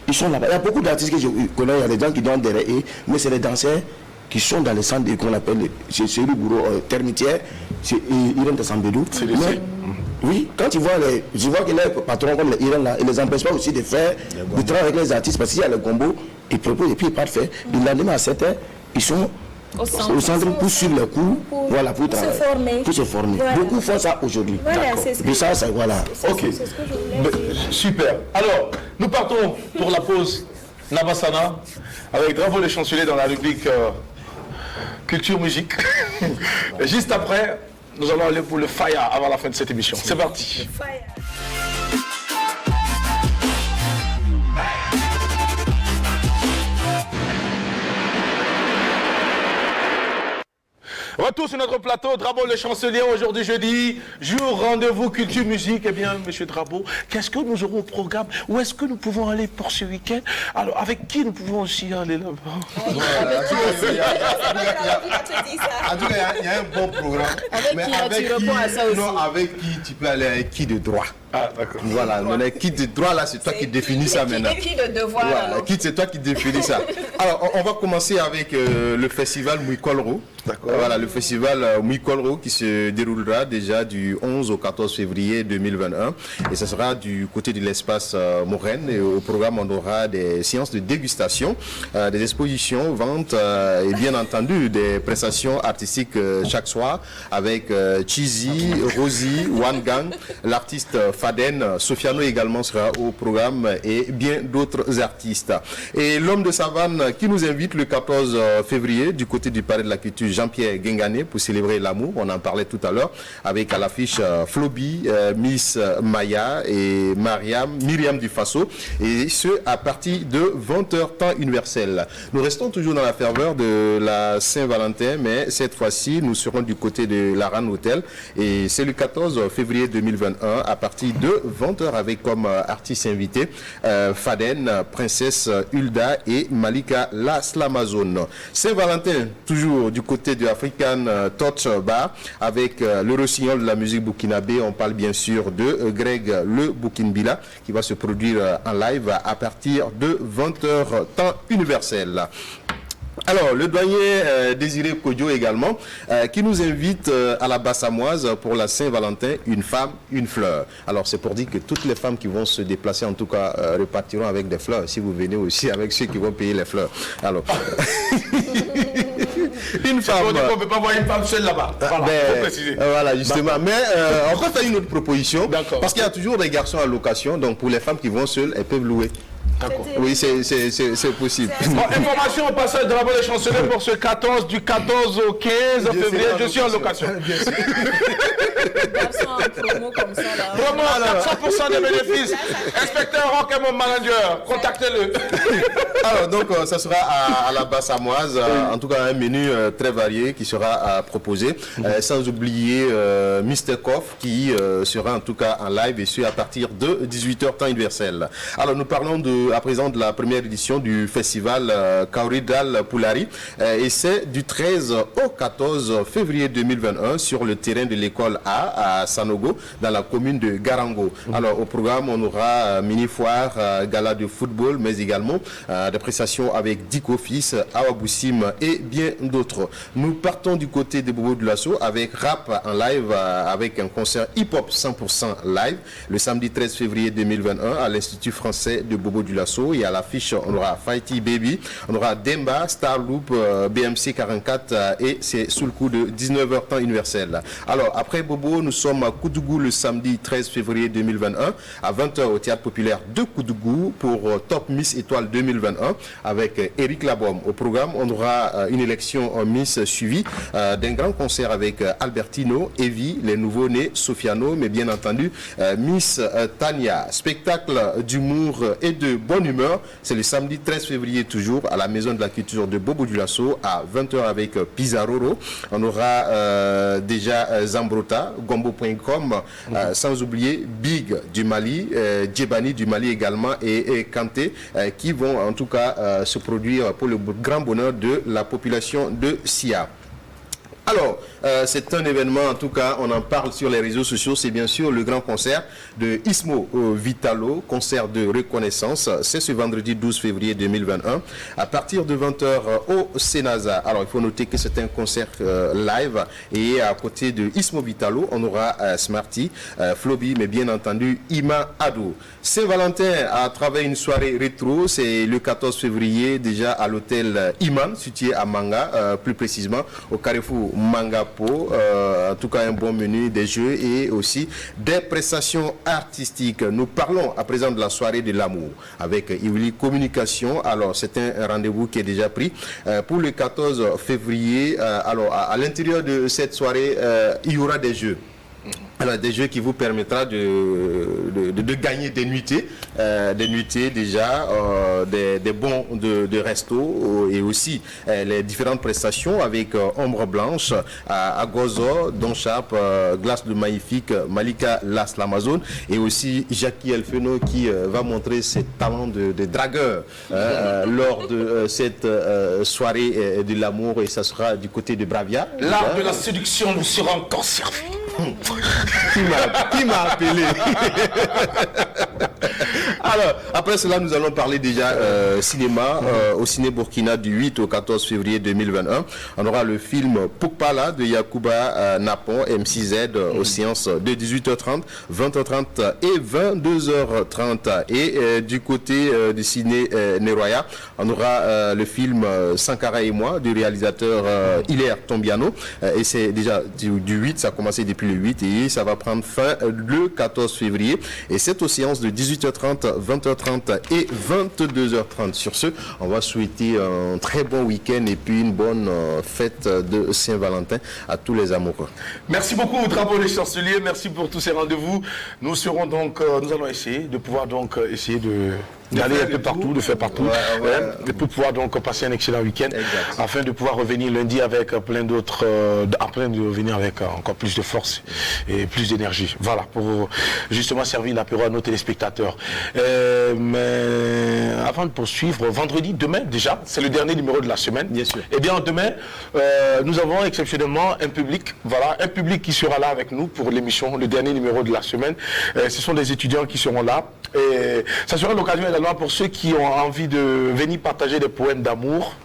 ils sont là-bas. Il y a beaucoup d'artistes que je connais, il y a des gens qui dansent derrière eux, mais c'est les danseurs qui sont dans les centres qu'on appelle c'est le bureau termitière, c'est Irène Tazambelo. Oui, quand tu vois je vois que les patrons comme les Irène là, ils ne les empêchent pas aussi de faire de travailler avec les artistes parce qu'il y a le combo, ils proposent et puis ils partent faire. Le lendemain à 7h, ils sont au centre pour suivre les cours, voilà, pour travailler, pour se former. Voilà. Beaucoup font ça aujourd'hui. Voilà, c'est ce que voilà. Ok. Super. Alors, nous partons pour la pause Navassana avec Drapeau le chancelier dans la rubrique Culture Musique. Et juste après, nous allons aller pour le Fire avant la fin de cette émission. C'est parti. Retour sur notre plateau, Drabo le chancelier, aujourd'hui jeudi, jour rendez-vous culture musique. Eh bien, monsieur Drabo, qu'est-ce que nous aurons au programme? Où est-ce que nous pouvons aller pour ce week-end? Alors, avec qui nous pouvons aussi aller là-bas? En tout cas, il y a un bon programme. Avec qui tu réponds à ça aussi? Non, avec qui tu peux aller, avec qui de droit? Ah, d'accord. Voilà, maintenant, quitte de droit là, c'est toi qui définis ça maintenant. Qui de devoir Voilà, alors? quitte, c'est toi qui définis ça. Alors, on va commencer avec le festival Mouikolro. D'accord. Voilà, le festival Mouikolro qui se déroulera déjà du 11 au 14 février 2021. Et ça sera du côté de l'espace Maurenne. Et au programme, on aura des séances de dégustation, des expositions, ventes et bien entendu des prestations artistiques chaque soir avec Cheesy, Rosie, One Gang, l'artiste Faden, Sofiano également sera au programme et bien d'autres artistes. Et l'homme de savane qui nous invite le 14 février du côté du Palais de la Culture, Jean-Pierre Guingané, pour célébrer l'amour. On en parlait tout à l'heure avec à l'affiche Floby, Miss Maya et Myriam du Faso. Et ce, à partir de 20h temps universel. Nous restons toujours dans la ferveur de la Saint-Valentin, mais cette fois-ci, nous serons du côté de l'Aran Hotel. Et c'est le 14 février 2021 à partir de 20h avec comme artistes invités Faden, Princesse Hulda et Malika Laslamazone. Saint-Valentin, toujours du côté de African Touch Bar avec le rossignol de la musique burkinabé. On parle bien sûr de Greg le Boukinbila qui va se produire en live à partir de 20h temps universel. Alors, le doyen Désiré Kodjo également, qui nous invite à la Bassamoise pour la Saint-Valentin, une femme, une fleur. Alors, c'est pour dire que toutes les femmes qui vont se déplacer, en tout cas, repartiront avec des fleurs. Si vous venez aussi avec ceux qui vont payer les fleurs. Alors, une femme. On ne peut pas voir une femme seule là-bas. Voilà, faut préciser. Voilà, justement. Mais on peut faire une autre proposition. Parce qu'il y a toujours des garçons à location. Donc, pour les femmes qui vont seules, elles peuvent louer. Oui, c'est possible. Bon, information au passage de la voix des chansonniers pour ce 14, du 14 au 15 février. Je suis en location. Promo comme ça là. Promo à 400% de bénéfices. Inspecteur Rock est mon manager. Contactez-le. Alors, donc, ça sera à la Bassamoise. En tout cas, un menu très varié qui sera proposé. Sans oublier Mr. Koff qui sera en tout cas en live et ce à partir de 18h temps universel. Alors, nous parlons à présent de la première édition du festival Kauridal Poulari et c'est du 13 au 14 février 2021 sur le terrain de l'école A à Sanogo dans la commune de Garango. Alors au programme on aura mini-foire, gala de football mais également des prestations avec Dico Fils, Awaboussim et bien d'autres. Nous partons du côté de Bobo Dioulasso avec rap en live avec un concert hip-hop 100% live le samedi 13 février 2021 à l'Institut français de Bobo Dioulasso et à l'affiche on aura Fighty Baby, on aura Demba, Star Loop, BMC 44 et c'est sous le coup de 19h temps universel. Alors après Bobo nous sommes à Koudougou le samedi 13 février 2021 à 20h au théâtre populaire de Koudougou pour Top Miss Étoile 2021 avec Eric Labom. Au programme on aura une élection en Miss suivie d'un grand concert avec Albertino, Evie, les nouveaux-nés, Sofiano mais bien entendu Miss Tania. Spectacle d'humour et de bonne humeur, c'est le samedi 13 février toujours à la Maison de la Culture de Bobo Dioulasso à 20h avec Pizarroro. On aura déjà Zambrota, Gombo.com, sans oublier Big du Mali, Djebani du Mali également et Kanté qui vont en tout cas se produire pour le grand bonheur de la population de Sia. Alors, c'est un événement, en tout cas, on en parle sur les réseaux sociaux, c'est bien sûr le grand concert de Ismo Vitalo, concert de reconnaissance, c'est ce vendredi 12 février 2021, à partir de 20h au Sénaza. Alors, il faut noter que c'est un concert live, et à côté de Ismo Vitalo, on aura Smarty, Floby, mais bien entendu, Ima Ado. Saint-Valentin, à travers une soirée rétro, c'est le 14 février, déjà à l'hôtel Iman, situé à Manga, plus précisément, au Carrefour Mangapo, en tout cas un bon menu, des jeux et aussi des prestations artistiques. Nous parlons à présent de la soirée de l'amour avec Ivoli Communication. Alors c'est un rendez-vous qui est déjà pris pour le 14 février. Alors à l'intérieur de cette soirée, il y aura des jeux. Alors, des jeux qui vous permettra de gagner des nuitées déjà, des bons de resto et aussi les différentes prestations avec Ombre Blanche, à Gozo, Don Chap, Glace de Magnifique, Malika Laslamazone et aussi Jackie Elfeno qui va montrer ses talents de dragueur lors de cette soirée de l'amour et ça sera du côté de Bravia. L'art de la séduction nous sera encore servi. Qui m'a appelé? Alors, après cela, nous allons parler déjà cinéma au Ciné Burkina du 8 au 14 février 2021. On aura le film Pukpala de Yacouba Napon, M6Z, aux séances de 18h30, 20h30 et 22h30. Et du côté du Ciné Neroya, on aura le film Sankara et moi du réalisateur Hilaire Tombiano. Et c'est déjà du 8, ça a commencé depuis le 8 et ça va prendre fin le 14 février. Et c'est aux séances de 18h30, 20h30 et 22h30. Sur ce, on va souhaiter un très bon week-end et puis une bonne fête de Saint-Valentin à tous les amoureux. Merci beaucoup, Drapeau des Chanceliers. Merci pour tous ces rendez-vous. Nous serons donc, nous allons essayer de pouvoir donc essayer d'aller un peu partout, de faire partout, pour pouvoir donc passer un excellent week-end, afin de pouvoir revenir lundi avec plein d'autres, afin de revenir avec encore plus de force et plus d'énergie. Voilà, pour justement servir l'apéro à nos téléspectateurs. Mais avant de poursuivre, vendredi, demain déjà, c'est le dernier numéro de la semaine. Bien sûr. Et bien demain, nous avons exceptionnellement un public, voilà, un public qui sera là avec nous pour l'émission, le dernier numéro de la semaine. Ce sont des étudiants qui seront là. Et ça sera l'occasion également pour ceux qui ont envie de venir partager des poèmes d'amour.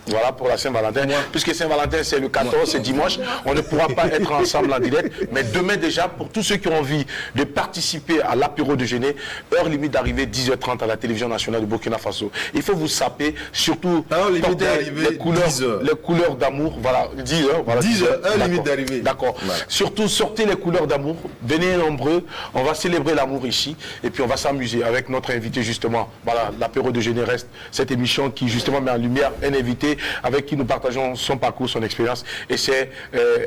Voilà, pour la Saint-Valentin. Puisque Saint-Valentin, c'est le 14, c'est dimanche. On ne pourra pas être ensemble en direct. Mais demain déjà, pour tous ceux qui ont envie de participer à l'apéro déjeuner, heure limite d'arrivée 10h30 à la télévision nationale de Burkina Faso. Il faut vous saper, surtout porter les couleurs d'amour. Voilà, 10h. Voilà, 10h, heure limite d'arrivée. D'accord. Ouais. Surtout, sortez les couleurs d'amour. Venez nombreux. On va célébrer l'amour ici. Et puis, on va s'amuser avec notre invité, justement. Voilà, l'apéro déjeuner reste cette émission qui, justement, met en lumière un invité avec qui nous partageons son parcours, son expérience, et c'est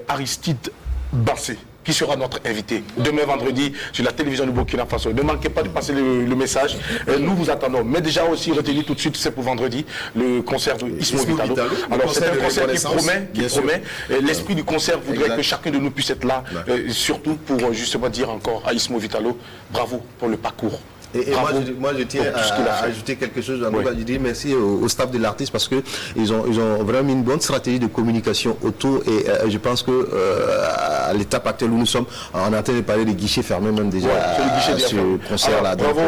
Aristide Bassé qui sera notre invité demain vendredi sur la télévision du Burkina Faso. Ne manquez pas de passer le message, nous vous attendons. Mais déjà aussi retenez tout de suite, c'est pour vendredi, le concert de Ismo Vitalo. Alors c'est un concert qui promet. L'esprit du concert voudrait que chacun de nous puisse être là, surtout pour justement dire encore à Ismo Vitalo, bravo pour le parcours. Et moi, je tiens à ajouter quelque chose. Je dis merci au staff de l'artiste parce qu'ils ont vraiment mis une bonne stratégie de communication autour. Et je pense que à l'étape actuelle où nous sommes, on est en train de parler des guichets fermés même déjà à ce concert-là. Bravo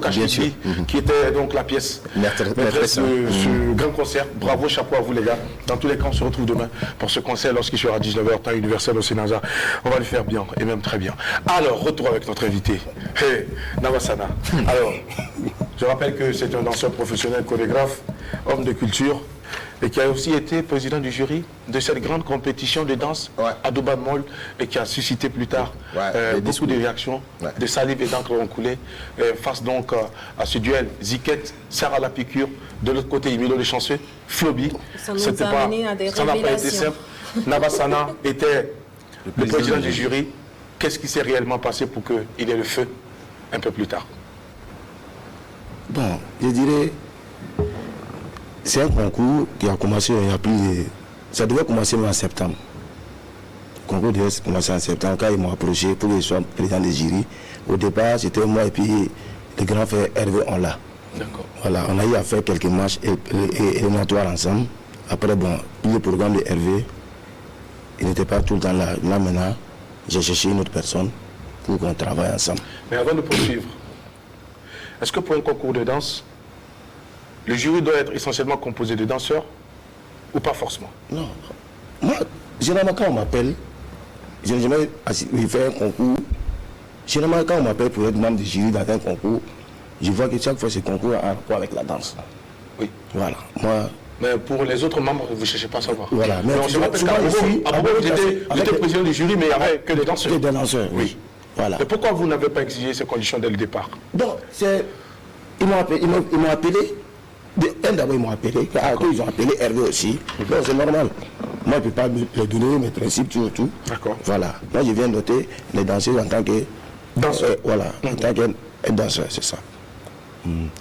à bien sûr. Qui était donc la pièce maîtresse de ce grand concert. Bravo, chapeau à vous les gars. Dans tous les cas, on se retrouve demain pour ce concert lorsqu'il sera 19h, temps universel au Sénasa. On va le faire bien et même très bien. Alors, retour avec notre invité. Hey, Navasana. Alors, je rappelle que c'est un danseur professionnel, chorégraphe, homme de culture, et qui a aussi été président du jury de cette grande compétition de danse à Duban Mall, et qui a suscité plus tard beaucoup de réactions, de salive et d'encre ont coulé, face donc à ce duel Ziket, Sarah la piqûre, de l'autre côté Emilio le chanceux, Floby. Ça nous a amené à des révélations. Ça n'a pas été simple. Navasana était le président du jury. Qu'est-ce qui s'est réellement passé pour qu'il ait le feu un peu plus tard? Bon, je dirais, c'est un concours qui a commencé il y a plus de... Ça devait commencer en septembre. Le concours devait commencer en septembre quand ils m'ont approché pour que je sois président du jury. Au départ, c'était moi et puis le grand frère Hervé, on l'a. D'accord. Voilà, on a eu à faire quelques matchs éliminatoires ensemble. Après, bon, le programme de Hervé, il n'était pas tout le temps là. Là, maintenant, j'ai cherché une autre personne pour qu'on travaille ensemble. Mais avant de poursuivre, est-ce que pour un concours de danse, le jury doit être essentiellement composé de danseurs ou pas forcément? Non. Moi, généralement, quand on m'appelle, je n'ai jamais fait un concours. Généralement, quand on m'appelle pour être membre du jury dans un concours, je vois que chaque fois, ce concours a un rapport avec la danse. Oui. Voilà. Moi, mais pour les autres membres, vous ne cherchez pas à savoir. Voilà. Mais on se rappelle qu'à vous étiez président du jury, mais il n'y avait que des danseurs. Que des danseurs, oui. Voilà. Et pourquoi vous n'avez pas exigé ces conditions dès le départ? Donc, ils m'ont appelé. D'abord, ils m'ont appelé. Après, ils ont appelé Hervé aussi. Donc, c'est normal. Moi, je ne peux pas leur donner mes principes, tout. D'accord. Voilà. Moi, je viens noter les danseurs en tant que danseur. Voilà. En tant que danseur, c'est ça.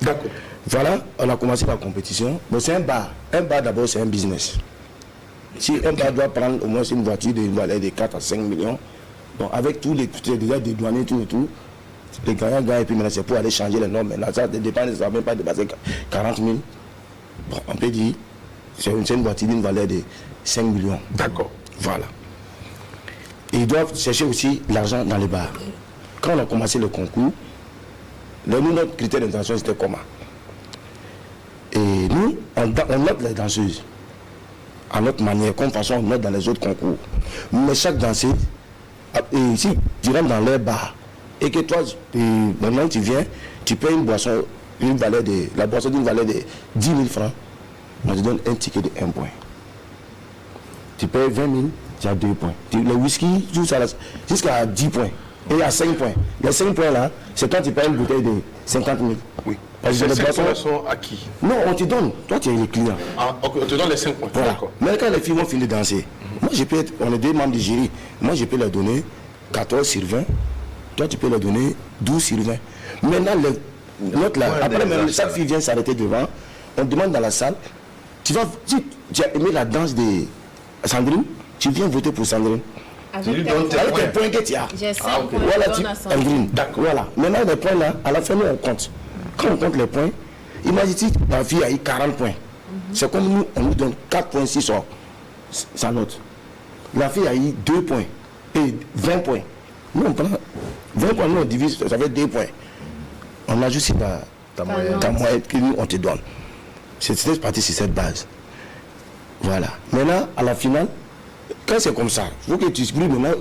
D'accord. Voilà, on a commencé la compétition. Bon, c'est un bar. Un bar, d'abord, c'est un business. Si un bar doit prendre au moins une voiture de valeur de 4 à 5 millions, bon, avec tous les déjà dédouanés, tout, les gagnants gagnent, et puis maintenant, c'est pour aller changer les normes. Maintenant, ça dépend, ça ne va même pas dépasser 40 000. Bon, on peut dire, c'est une voiture d'une valeur de 5 millions. D'accord. Voilà. Et ils doivent chercher aussi l'argent dans les bars. Quand on a commencé le concours, notre critère d'intention c'était comment? Et nous, on note les danseuses à notre manière, comme façon on note dans les autres concours. Mais chaque danseuse, et si tu rentres dans leur bar, et que toi, maintenant tu viens, tu payes une boisson, la boisson d'une valeur de 10 000 francs, on te donne un ticket de 1 point. Tu payes 20 000, tu as 2 points. Le whisky, jusqu'à 10 points. Et à 5 points. Les 5 points là, c'est quand tu payes une bouteille de 50 000. Oui. Parce que Les les 5 boissons points sont à qui? Non, on te donne. Toi, tu es le client. Ah, ok, on te donne les 5 points. Voilà. D'accord. Mais quand les filles vont finir de danser, moi, on est 2 membres du jury. Moi, je peux leur donner 14 sur 20. Toi, tu peux leur donner 12 sur 20. Maintenant, l'autre là, après, même, chaque fille vient s'arrêter devant. On demande dans la salle, tu as aimé la danse de Sandrine, tu viens voter pour Sandrine. Avec lui donnes tes Avec les points que tu as. J'ai 5 points. Voilà, je donne à Sandrine. Sandrine. D'accord. Voilà. Maintenant, les points là, à la fin, nous, on compte. Quand on compte les points, imagine si la fille a eu 40 points. C'est comme nous, on nous donne 4 points si sur sa note. La fille a eu 2 points et 20 points. Nous, on prend 20 points, nous, on divise, ça fait 2 points. On ajoute sur ta moyenne que nous, on te donne. C'est parti sur cette base. Voilà. Maintenant, à la finale, quand c'est comme ça, il faut que tu exprimes maintenant,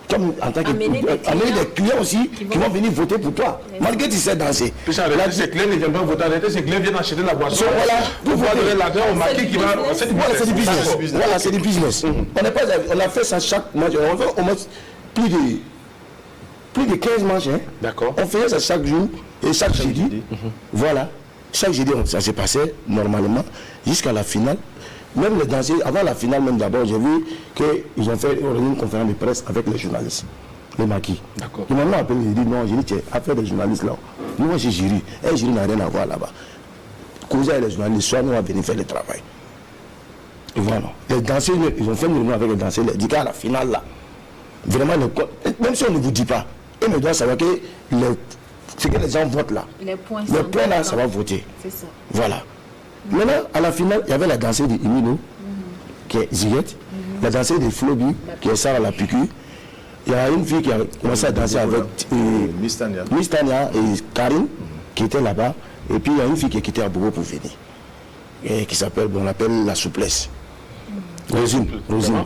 comme en tant que Amener des clients aussi qui vont venir voter pour toi, malgré que tu sais danser. Puis arrêter ces clients ne viennent pas voter, arrêter ces clients viennent acheter la boisson. Voilà, pour pouvoir donner l'argent au maquis qui va. Voilà, c'est du business. Voilà, c'est du business. On a fait ça chaque match. On fait au moins plus de 15 matchs. Hein. D'accord. On faisait ça chaque jour et chaque jeudi. Voilà. Chaque jeudi, ça s'est passé normalement jusqu'à la finale. Même les danseurs, avant la finale, même d'abord, j'ai vu qu'ils ont fait une conférence de presse avec les journalistes, les maquis. D'accord. Ils m'ont appelé, j'ai dit non, j'ai dit tiens, affaire des journalistes là. Moi, j'ai jury. Un jury n'a rien à voir là-bas. Causer avec les journalistes, soit nous, on va venir faire le travail. Et voilà. Les danseurs, ils ont fait une réunion avec les danseurs, ils disent qu'à la finale là, vraiment, même si on ne vous dit pas, ils me doivent savoir que ce que les gens votent là, Les points là, ça va voter. C'est ça. Voilà. Maintenant, à la finale, il y avait la danseuse de Emilio, qui est Ziguette, la danseuse de Flobi, qui est Sarah la Piqûre. Il y a une fille qui a commencé à danser avec Miss Tania et Karine, qui était là-bas. Et puis, il y a une fille qui est quittée à Bobo pour venir, et qui s'appelle, on l'appelle la souplesse. Rosine,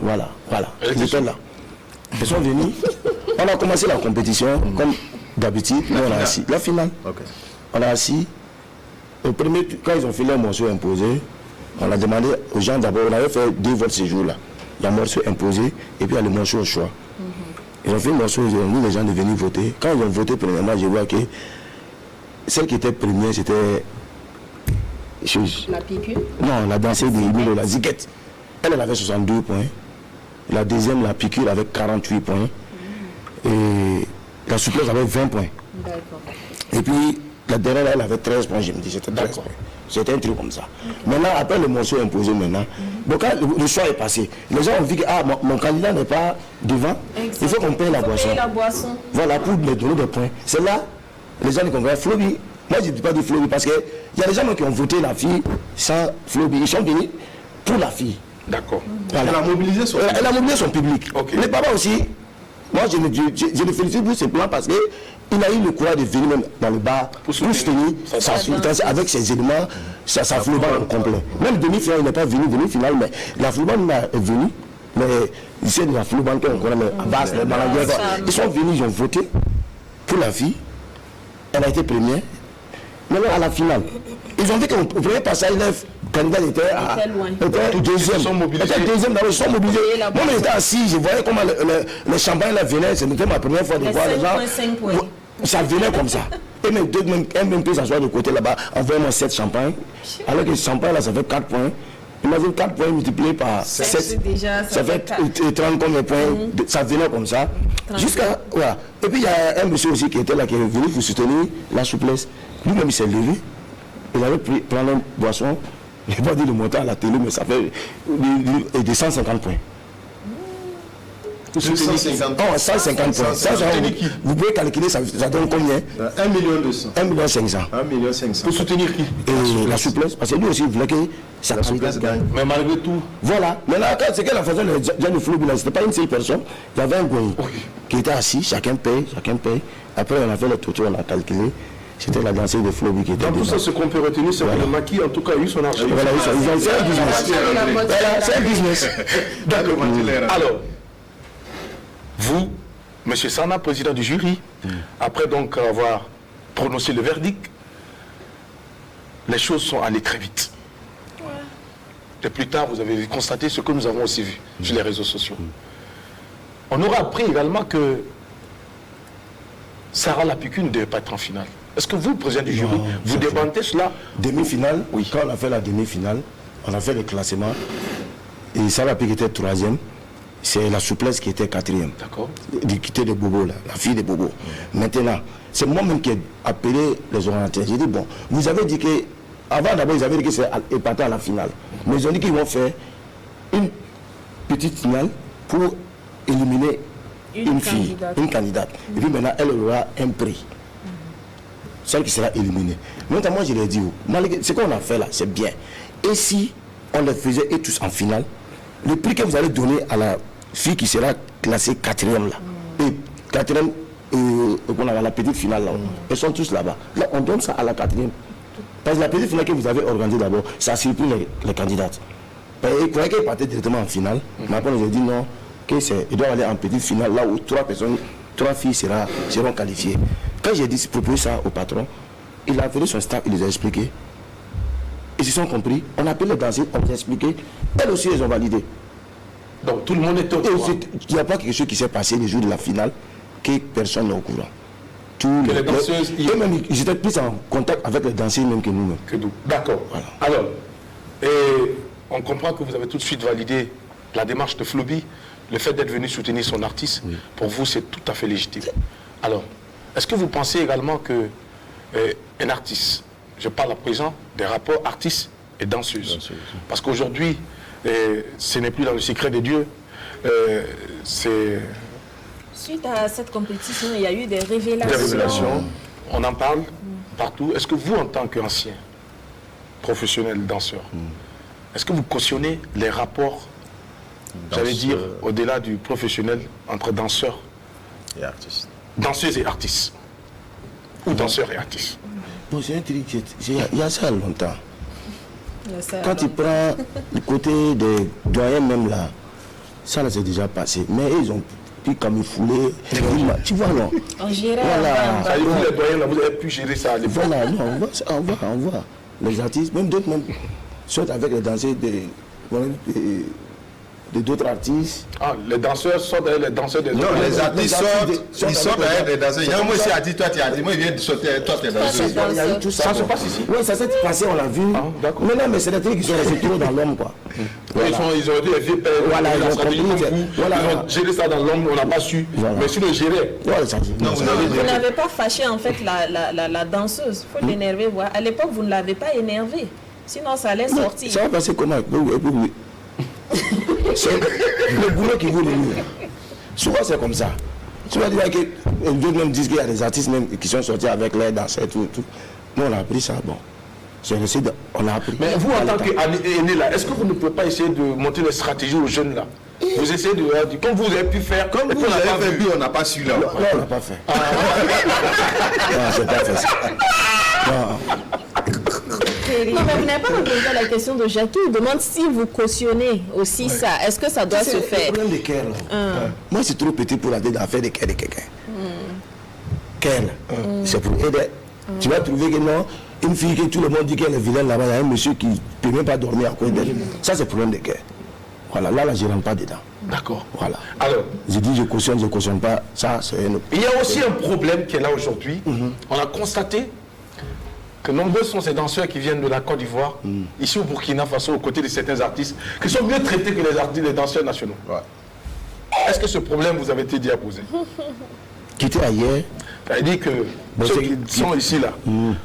voilà. Ils étaient là. Ils sont venus. On a commencé la compétition, comme d'habitude. On a assis. La finale. Okay. On a assis. Au premier, quand ils ont fait leur morceau imposé, on a demandé aux gens d'abord, on avait fait 2 votes ce jour-là. Il y a le morceau imposé et puis il y a le morceau au choix. Ils ont fait le morceau, ils ont mis les gens de venir voter. Quand ils ont voté premièrement, je vois que celle qui était première, c'était... La piqûre. Non, la danseuse de Emilio, la Ziguette. Elle avait 62 points. La deuxième, la piqûre, avec 48 points. Et la souplesse avait 20 points. D'accord. Et puis, la dernière, elle avait 13 points, je me dis, c'était 13 points. C'était un truc comme ça. Maintenant, après le morceau imposé maintenant, donc quand le choix est passé, les gens ont vu que mon candidat n'est pas devant, il faut qu'on paye la boisson. Voilà, pour me donner des points. C'est là, les gens qui comprennent Flobi. Moi, je ne dis pas de Flobi parce qu'il y a des gens qui ont voté la fille sans Flobi. Ils sont venus pour la fille. D'accord. Voilà. Elle a mobilisé son public. Okay. Les papas aussi, moi je le félicite pour ce plan parce qu'il a eu le courage de venir même dans le bar pour soutenir avec ses éléments, sa flowband au complet. Même demi-finale, il n'est pas venu, demi-finale, mais la flowband est venue. Mais c'est de la flowband qu'on connaît, mais à base, dans la guerre. Ils sont venus, ils ont voté pour la fille. Elle a été première. Maintenant, à la finale, ils ont dit qu'au premier passage, le candidat était deuxième. Ils sont mobilisés. Ils sont mobilisés. Moi, j'étais assis, je voyais comment le champagne là venait. C'était ma première fois de voir les gens. Ça venait comme ça. Et même un peu s'asseoir de côté là-bas, envoyez-moi 7 champagnes. Alors que le champagne là, ça fait 4 points. Imagine 4 points multipliés par 7. Ça fait 30 combien de points. Ça venait comme ça. Jusqu'à. Voilà. Et puis il y a un monsieur aussi qui était là, qui est venu pour soutenir la souplesse. Lui-même, il s'est levé. Il avait pris prendre une boisson. Je n'ai pas dit le montant à la télé, mais ça fait des 150 points. 250. Oh, 150 points. Ça, vous pouvez calculer, ça donne combien? 1 million 200. 1 million 500. 1 million 500. Pour soutenir qui? Et la souplesse, parce que lui aussi, il voulait que ça gagne. Mais malgré tout. Voilà. Maintenant, c'est que la façon de Jean de Flou, c'était pas une seule personne. Il y avait un goût qui était assis, chacun paye. Après, on a fait le tour, on a calculé. C'était la danseuse de Flou qui était Dans tout ça, ce qu'on peut retenir, c'est que le maquis, en tout cas, a eu son argent. Voilà, c'est un business. Voilà, c'est un business. D'accord. Alors, vous, M. Sana, président du jury, après donc avoir prononcé le verdict, les choses sont allées très vite. Et plus tard, vous avez constaté ce que nous avons aussi vu sur les réseaux sociaux. On aura appris également que Sarah Lapicune ne devait pas être en finale. Est-ce que vous, président du jury, vous débattez cela? Demi-finale, oui. Quand on a fait la demi-finale, on a fait le classement. Et Sarah Lapicune était 3e. C'est la souplesse qui était 4e. D'accord. Qui était de Bobo, là, la fille de Bobo. Maintenant, c'est moi-même qui ai appelé les orientateurs. J'ai dit, bon, vous avez dit que... Avant d'abord, ils avaient dit que c'est épaté à la finale. Mais ils ont dit qu'ils vont faire une petite finale pour éliminer une fille, une candidate. Et puis maintenant, elle aura un prix. Celle qui sera éliminée. Notamment, je l'ai dit, ce qu'on a fait là, c'est bien. Et si on les faisait et tous en finale, le prix que vous allez donner à la fille qui sera classée 4e là, et 4e, on a la petite finale là, elles sont tous là-bas. Là, on donne ça à la 4e. Parce que la petite finale que vous avez organisée d'abord, ça surprend les candidates. Ils croyaient qu'elles partaient directement en finale, mais après, on nous a dit non, qu'ils doivent aller en petite finale, là où 3 filles seront qualifiées. Quand j'ai proposé ça au patron, il a appelé son staff, il les a expliqué. Ils se sont compris, on a appelé les danseurs, on les a expliqué. Elles aussi, elles ont validé. Donc tout le monde est au courant. Il n'y a pas quelque chose qui s'est passé le jour de la finale que personne n'est au courant. Les danseuses... Eux-mêmes, ils étaient plus en contact avec les danseurs même que nous-mêmes. D'accord. Voilà. Alors, on comprend que vous avez tout de suite validé la démarche de Floby, le fait d'être venu soutenir son artiste. Oui. Pour vous, c'est tout à fait légitime. Alors, est-ce que vous pensez également qu'un artiste, je parle à présent des rapports artistes et danseuses, parce qu'aujourd'hui, ce n'est plus dans le secret de Dieu, c'est... Suite à cette compétition, il y a eu des révélations. Des révélations, on en parle partout. Est-ce que vous, en tant qu'ancien professionnel danseur, est-ce que vous cautionnez les rapports, j'allais dire, au-delà du professionnel, entre danseurs et artistes? Danseuses et artistes. Ou danseurs et artistes. Bon, c'est un truc, il y a ça longtemps. Quand tu prends le côté des doyens même là, ça là c'est déjà passé. Mais ils ont pu camoufler. Tu vois non? On gérait. Voilà. Ça, vous les doyens là, vous avez pu gérer ça à l'époque. Voilà, non, on voit. Les artistes, même d'autres même, soit avec les danseurs d'autres artistes. Ah, les danseurs sont derrière les danseurs des autres. Non, les artistes ils sortent derrière les danseurs. Il y a moi aussi a dit, toi tu as dit, moi il vient de sauter, toi tu es danseur. Il y a eu tout ça. Ça se passe ici? Oui, ça s'est passé, on l'a vu. Ah, d'accord. Mais non, mais c'est des trucs qui sont restés trop dans l'homme, quoi. Voilà. Ils ont dit les vieux pères, voilà, ils ont géré ça dans l'homme, on n'a pas su. Voilà. Mais sinon, gérer. Voilà, ça non, vous n'avez pas fâché en fait la danseuse. Il faut l'énerver. À l'époque, vous ne l'avez pas énervé. Sinon, ça allait sortir. Ça va passer comment? C'est le boulot qui vaut le mieux. Souvent, c'est comme ça. Tu vas dire que d'autres même disent qu'il y a des artistes même qui sont sortis avec les danseurs et tout. Nous, on a appris ça. Bon. On a appris. Mais vous, en tant qu'aîné là, est-ce que vous ne pouvez pas essayer de monter des stratégies aux jeunes là? Vous essayez de... Comme vous avez pu faire... Comme vous avez fait, on n'a pas su là. Non, on n'a pas fait. Non, c'est pas fait ça. Non. Non, mais vous n'avez pas répondu à la question de Jackie. Il demande si vous cautionnez aussi ça. Est-ce que ça doit se faire? C'est le problème de cœur. Moi, c'est trop petit pour aller dans l'affaire de cœur de quelqu'un. Cœur, c'est pour aider. Tu vas trouver que non, une fille que tout le monde dit qu'elle est vilaine là-bas, il y a un monsieur qui ne peut même pas dormir à côté d'elle. Ça, c'est le problème de cœur. Voilà, là, je ne rentre pas dedans. D'accord. Voilà. Alors, je dis je cautionne pas, ça, c'est un autre. Il y a aussi un problème qui est là aujourd'hui. On a constaté que nombreux sont ces danseurs qui viennent de la Côte d'Ivoire, ici au Burkina Faso, aux côtés de certains artistes, qui sont mieux traités que les artistes, les danseurs nationaux. Ouais. Est-ce que ce problème vous avait été dit à poser? Quitter ailleurs. Ça veut dire que ceux qui sont ici là, on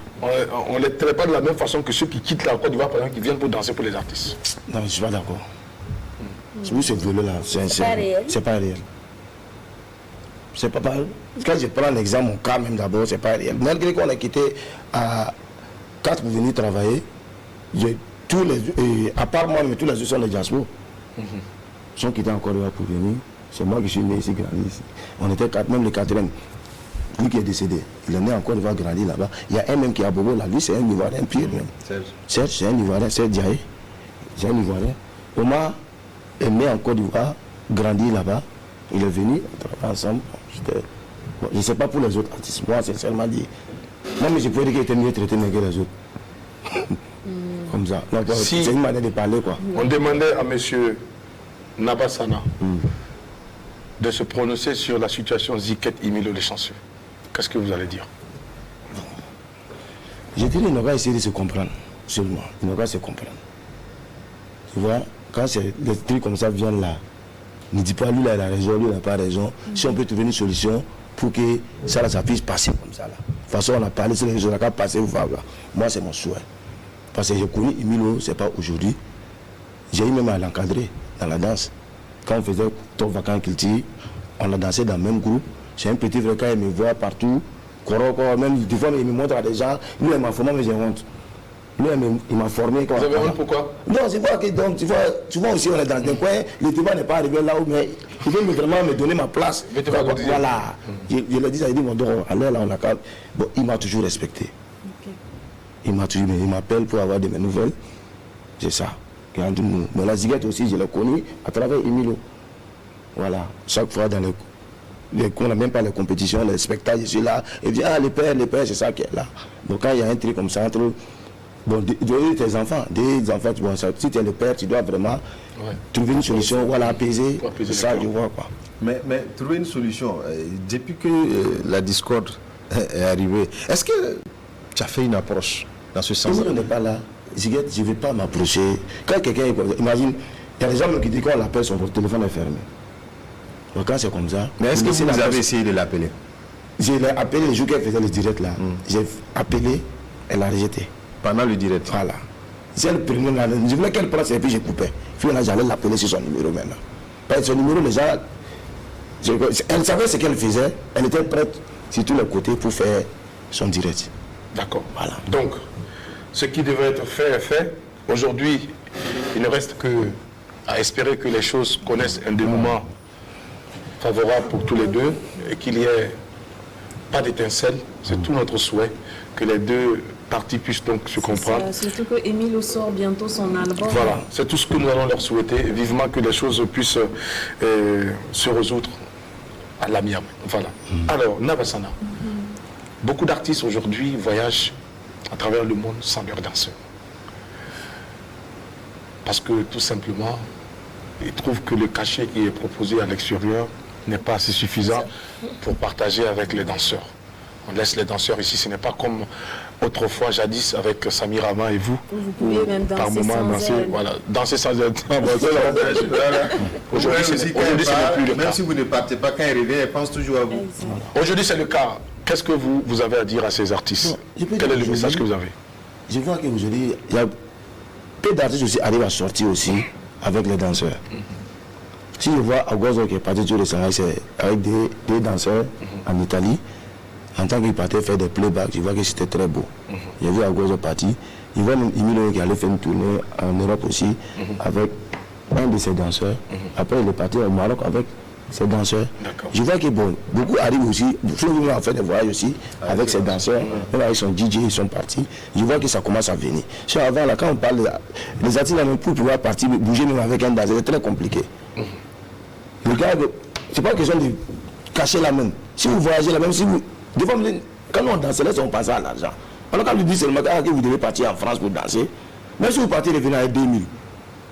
ne les traite pas de la même façon que ceux qui quittent la Côte d'Ivoire, par exemple, qui viennent pour danser pour les artistes. Non, je ne suis pas d'accord. C'est ce violeux là, c'est pas réel. c'est pas pareil. Quand je prends l'exemple, mon cas même d'abord, c'est pas réel. Malgré qu'on a quitté à 4 pour venir travailler, à part moi, mais tous les autres sont les diasporas. Sont quittés encore là pour venir. C'est moi qui suis né ici, grandi ici. On était 4, même le 4e. Lui qui est décédé, il est né encore, il va grandir là-bas. Il y a un même qui a Bobo là, lui c'est un Ivoirien, pire même. Serge, c'est un Ivoirien, Serge Diaye. C'est un Ivoirien. Omar est né en Côte d'Ivoire, grandi là-bas. Il est venu, on travaille ensemble. Bon, je ne sais pas pour les autres artistes, moi c'est seulement dit. Moi, mais je pourrais dire qu'il était mieux traité que les autres. Comme ça. C'est une manière de parler quoi. On demandait à monsieur Nabasana de se prononcer sur la situation Ziket Emilio Le Chanceux. Qu'est-ce que vous allez dire? Je dirais qu'il va essayer de se comprendre, seulement. Il va se comprendre. Tu vois, quand des trucs comme ça viennent là, ne dis pas lui là il a raison, lui il n'a pas raison. Si on peut trouver une solution pour que ça puisse passer comme ça là. De toute façon, on a parlé sur les réseaux, on a qu'à passer, voilà. Moi c'est mon souhait. Parce que j'ai connu Emilio, c'est pas aujourd'hui. J'ai eu même à l'encadrer dans la danse. Quand on faisait Top Vacances Kilti, on a dansé dans le même groupe. J'ai un petit frère, quand il me voit partout, même des fois il me montre à des gens, lui il m'a formé, mais j'ai honte. Lui il m'a formé. Vous avez honte pourquoi? Non, c'est pas que donc, tu vois, souvent aussi on est dans un coin, le débat n'est pas arrivé là où, mais il veut vraiment me donner ma place. Voilà. Je le dis, il dit, alors là on a calme. Bon, il m'a toujours respecté. Il m'appelle pour avoir de mes nouvelles. C'est ça. Mais la Ziguette aussi, je l'ai connue à travers Emilio. Voilà. Chaque fois dans on n'a même pas les compétitions, les spectacles, je suis là. Et dit, les pères, c'est ça qui est là. Donc quand il y a un truc comme ça entre. Bon, tes enfants, bon, si tu es le père, tu dois vraiment trouver une solution, voilà, apaiser. C'est ça, je vois quoi. Mais trouver une solution, depuis que la discorde est arrivée, est-ce que tu as fait une approche dans ce sens? On n'est pas là. Ziguette, je ne vais pas m'approcher. Quand quelqu'un est imagine, il y a des gens qui disent qu'on l'appelle, son téléphone est fermé. Donc quand c'est comme ça. Mais est-ce que vous avez essayé de l'appeler? Je l'ai appelé le jour qu'elle faisait le direct là. J'ai appelé, elle a rejeté. Pendant le direct? Voilà. C'est le premier là. Je voulais qu'elle prenne et puis j'ai coupé. Puis là, j'allais l'appeler sur son numéro maintenant. Parce que son numéro, les gens. Elle savait ce qu'elle faisait. Elle était prête sur tous les côtés pour faire son direct. D'accord. Voilà. Donc, ce qui devait être fait est fait. Aujourd'hui, il ne reste qu'à espérer que les choses connaissent un dénouement favorable pour tous les deux et qu'il n'y ait pas d'étincelle. C'est tout notre souhait que les deux parties puissent donc se comprendre. Surtout que Emilio sort bientôt son album. Voilà, c'est tout ce que nous allons leur souhaiter. Vivement que les choses puissent se résoudre à l'amiable. Voilà. Alors, Nabasana, beaucoup d'artistes aujourd'hui voyagent à travers le monde sans leur danseur. Parce que tout simplement, ils trouvent que le cachet qui est proposé à l'extérieur n'est pas assez suffisant pour partager avec les danseurs. On laisse les danseurs ici, ce n'est pas comme autrefois, jadis, avec Samir Ama et vous. Vous pouvez même danser par moment, sans danser, elle. voilà, danser sans elle. Aujourd'hui, ce n'est plus le cas. Même si vous ne partez pas, quand il revient, elle pense toujours à vous. Aujourd'hui, c'est le cas. Qu'est-ce que vous avez à dire à ces artistes? Quel est le message que vous avez? Je vois qu'aujourd'hui, il y a peu d'artistes aussi arrivent à sortir aussi avec les danseurs. Si je vois Agozo qui est parti sur le Shanghai, c'est avec des danseurs en Italie. En tant qu'il partait faire des playbacks, je vois que c'était très beau. J'ai vu Agozo partir. Je vois même Emilio qui allait faire une tournée en Europe aussi avec un de ses danseurs. Après, il est parti au Maroc avec ses danseurs. Je vois que bon, beaucoup arrivent aussi, beaucoup ont fait des voyages aussi avec ses danseurs, même avec son DJ, ils sont partis. Je vois que ça commence à venir. Avant, là, quand on parle des artistes, même pour pouvoir partir, bouger même avec un danseur, c'est très compliqué. Le gars, c'est pas question de cacher la main. Si vous voyagez là, même si vous. Des fois, quand on danse, là, on passe à l'argent. Alors, quand on lui dit seulement que vous devez partir en France pour danser, même si vous partez revenir avec 2000,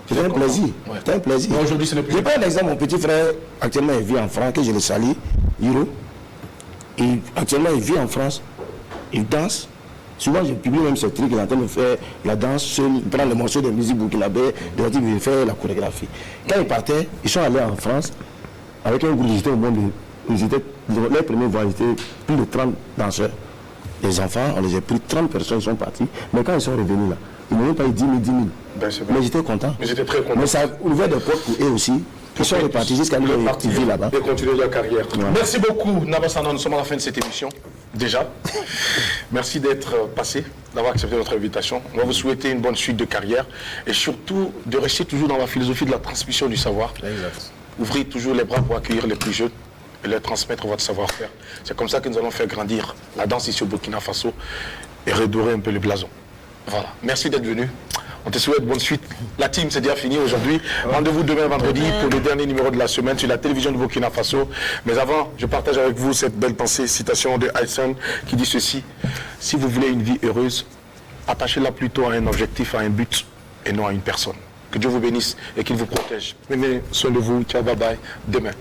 c'est un plaisir. Ouais. C'est un plaisir. Aujourd'hui, ce n'est plus. Je prends un exemple, mon petit frère, actuellement, il vit en France, que je le salue, Hiro. Et actuellement, il vit en France, il danse. Souvent, je publie même ce truc, il est en train de faire la danse, seul, il prend les morceaux de musique burkinabé, il veut faire la chorégraphie. Quand ils partaient, ils sont allés en France, avec un groupe, ils étaient au monde, les premiers voyages, ils étaient plus de 30 danseurs. Les enfants, on les a pris, 30 personnes sont parties, mais quand ils sont revenus là, ils n'ont même pas eu 10 000, 10 000. Ben, mais j'étais content. Mais j'étais très content. Mais ça a ouvert des portes pour eux aussi, Ils sont repartis jusqu'à nous activer là-bas. Et continuer leur carrière. Merci beaucoup, Nabasana. Nous sommes à la fin de cette émission. Déjà. Merci d'être passé, d'avoir accepté notre invitation. On va vous souhaiter une bonne suite de carrière et surtout de rester toujours dans la philosophie de la transmission du savoir. Exact. Ouvrez toujours les bras pour accueillir les plus jeunes et leur transmettre votre savoir-faire. C'est comme ça que nous allons faire grandir la danse ici au Burkina Faso et redorer un peu le blason. Voilà. Merci d'être venu. On te souhaite bonne suite. La team, c'est déjà fini aujourd'hui. Rendez-vous demain vendredi pour le dernier numéro de la semaine sur la télévision de Burkina Faso. Mais avant, je partage avec vous cette belle pensée, citation de Aysan qui dit ceci. Si vous voulez une vie heureuse, attachez-la plutôt à un objectif, à un but et non à une personne. Que Dieu vous bénisse et qu'il vous protège. Prenez soin de vous. Ciao, bye bye. Demain.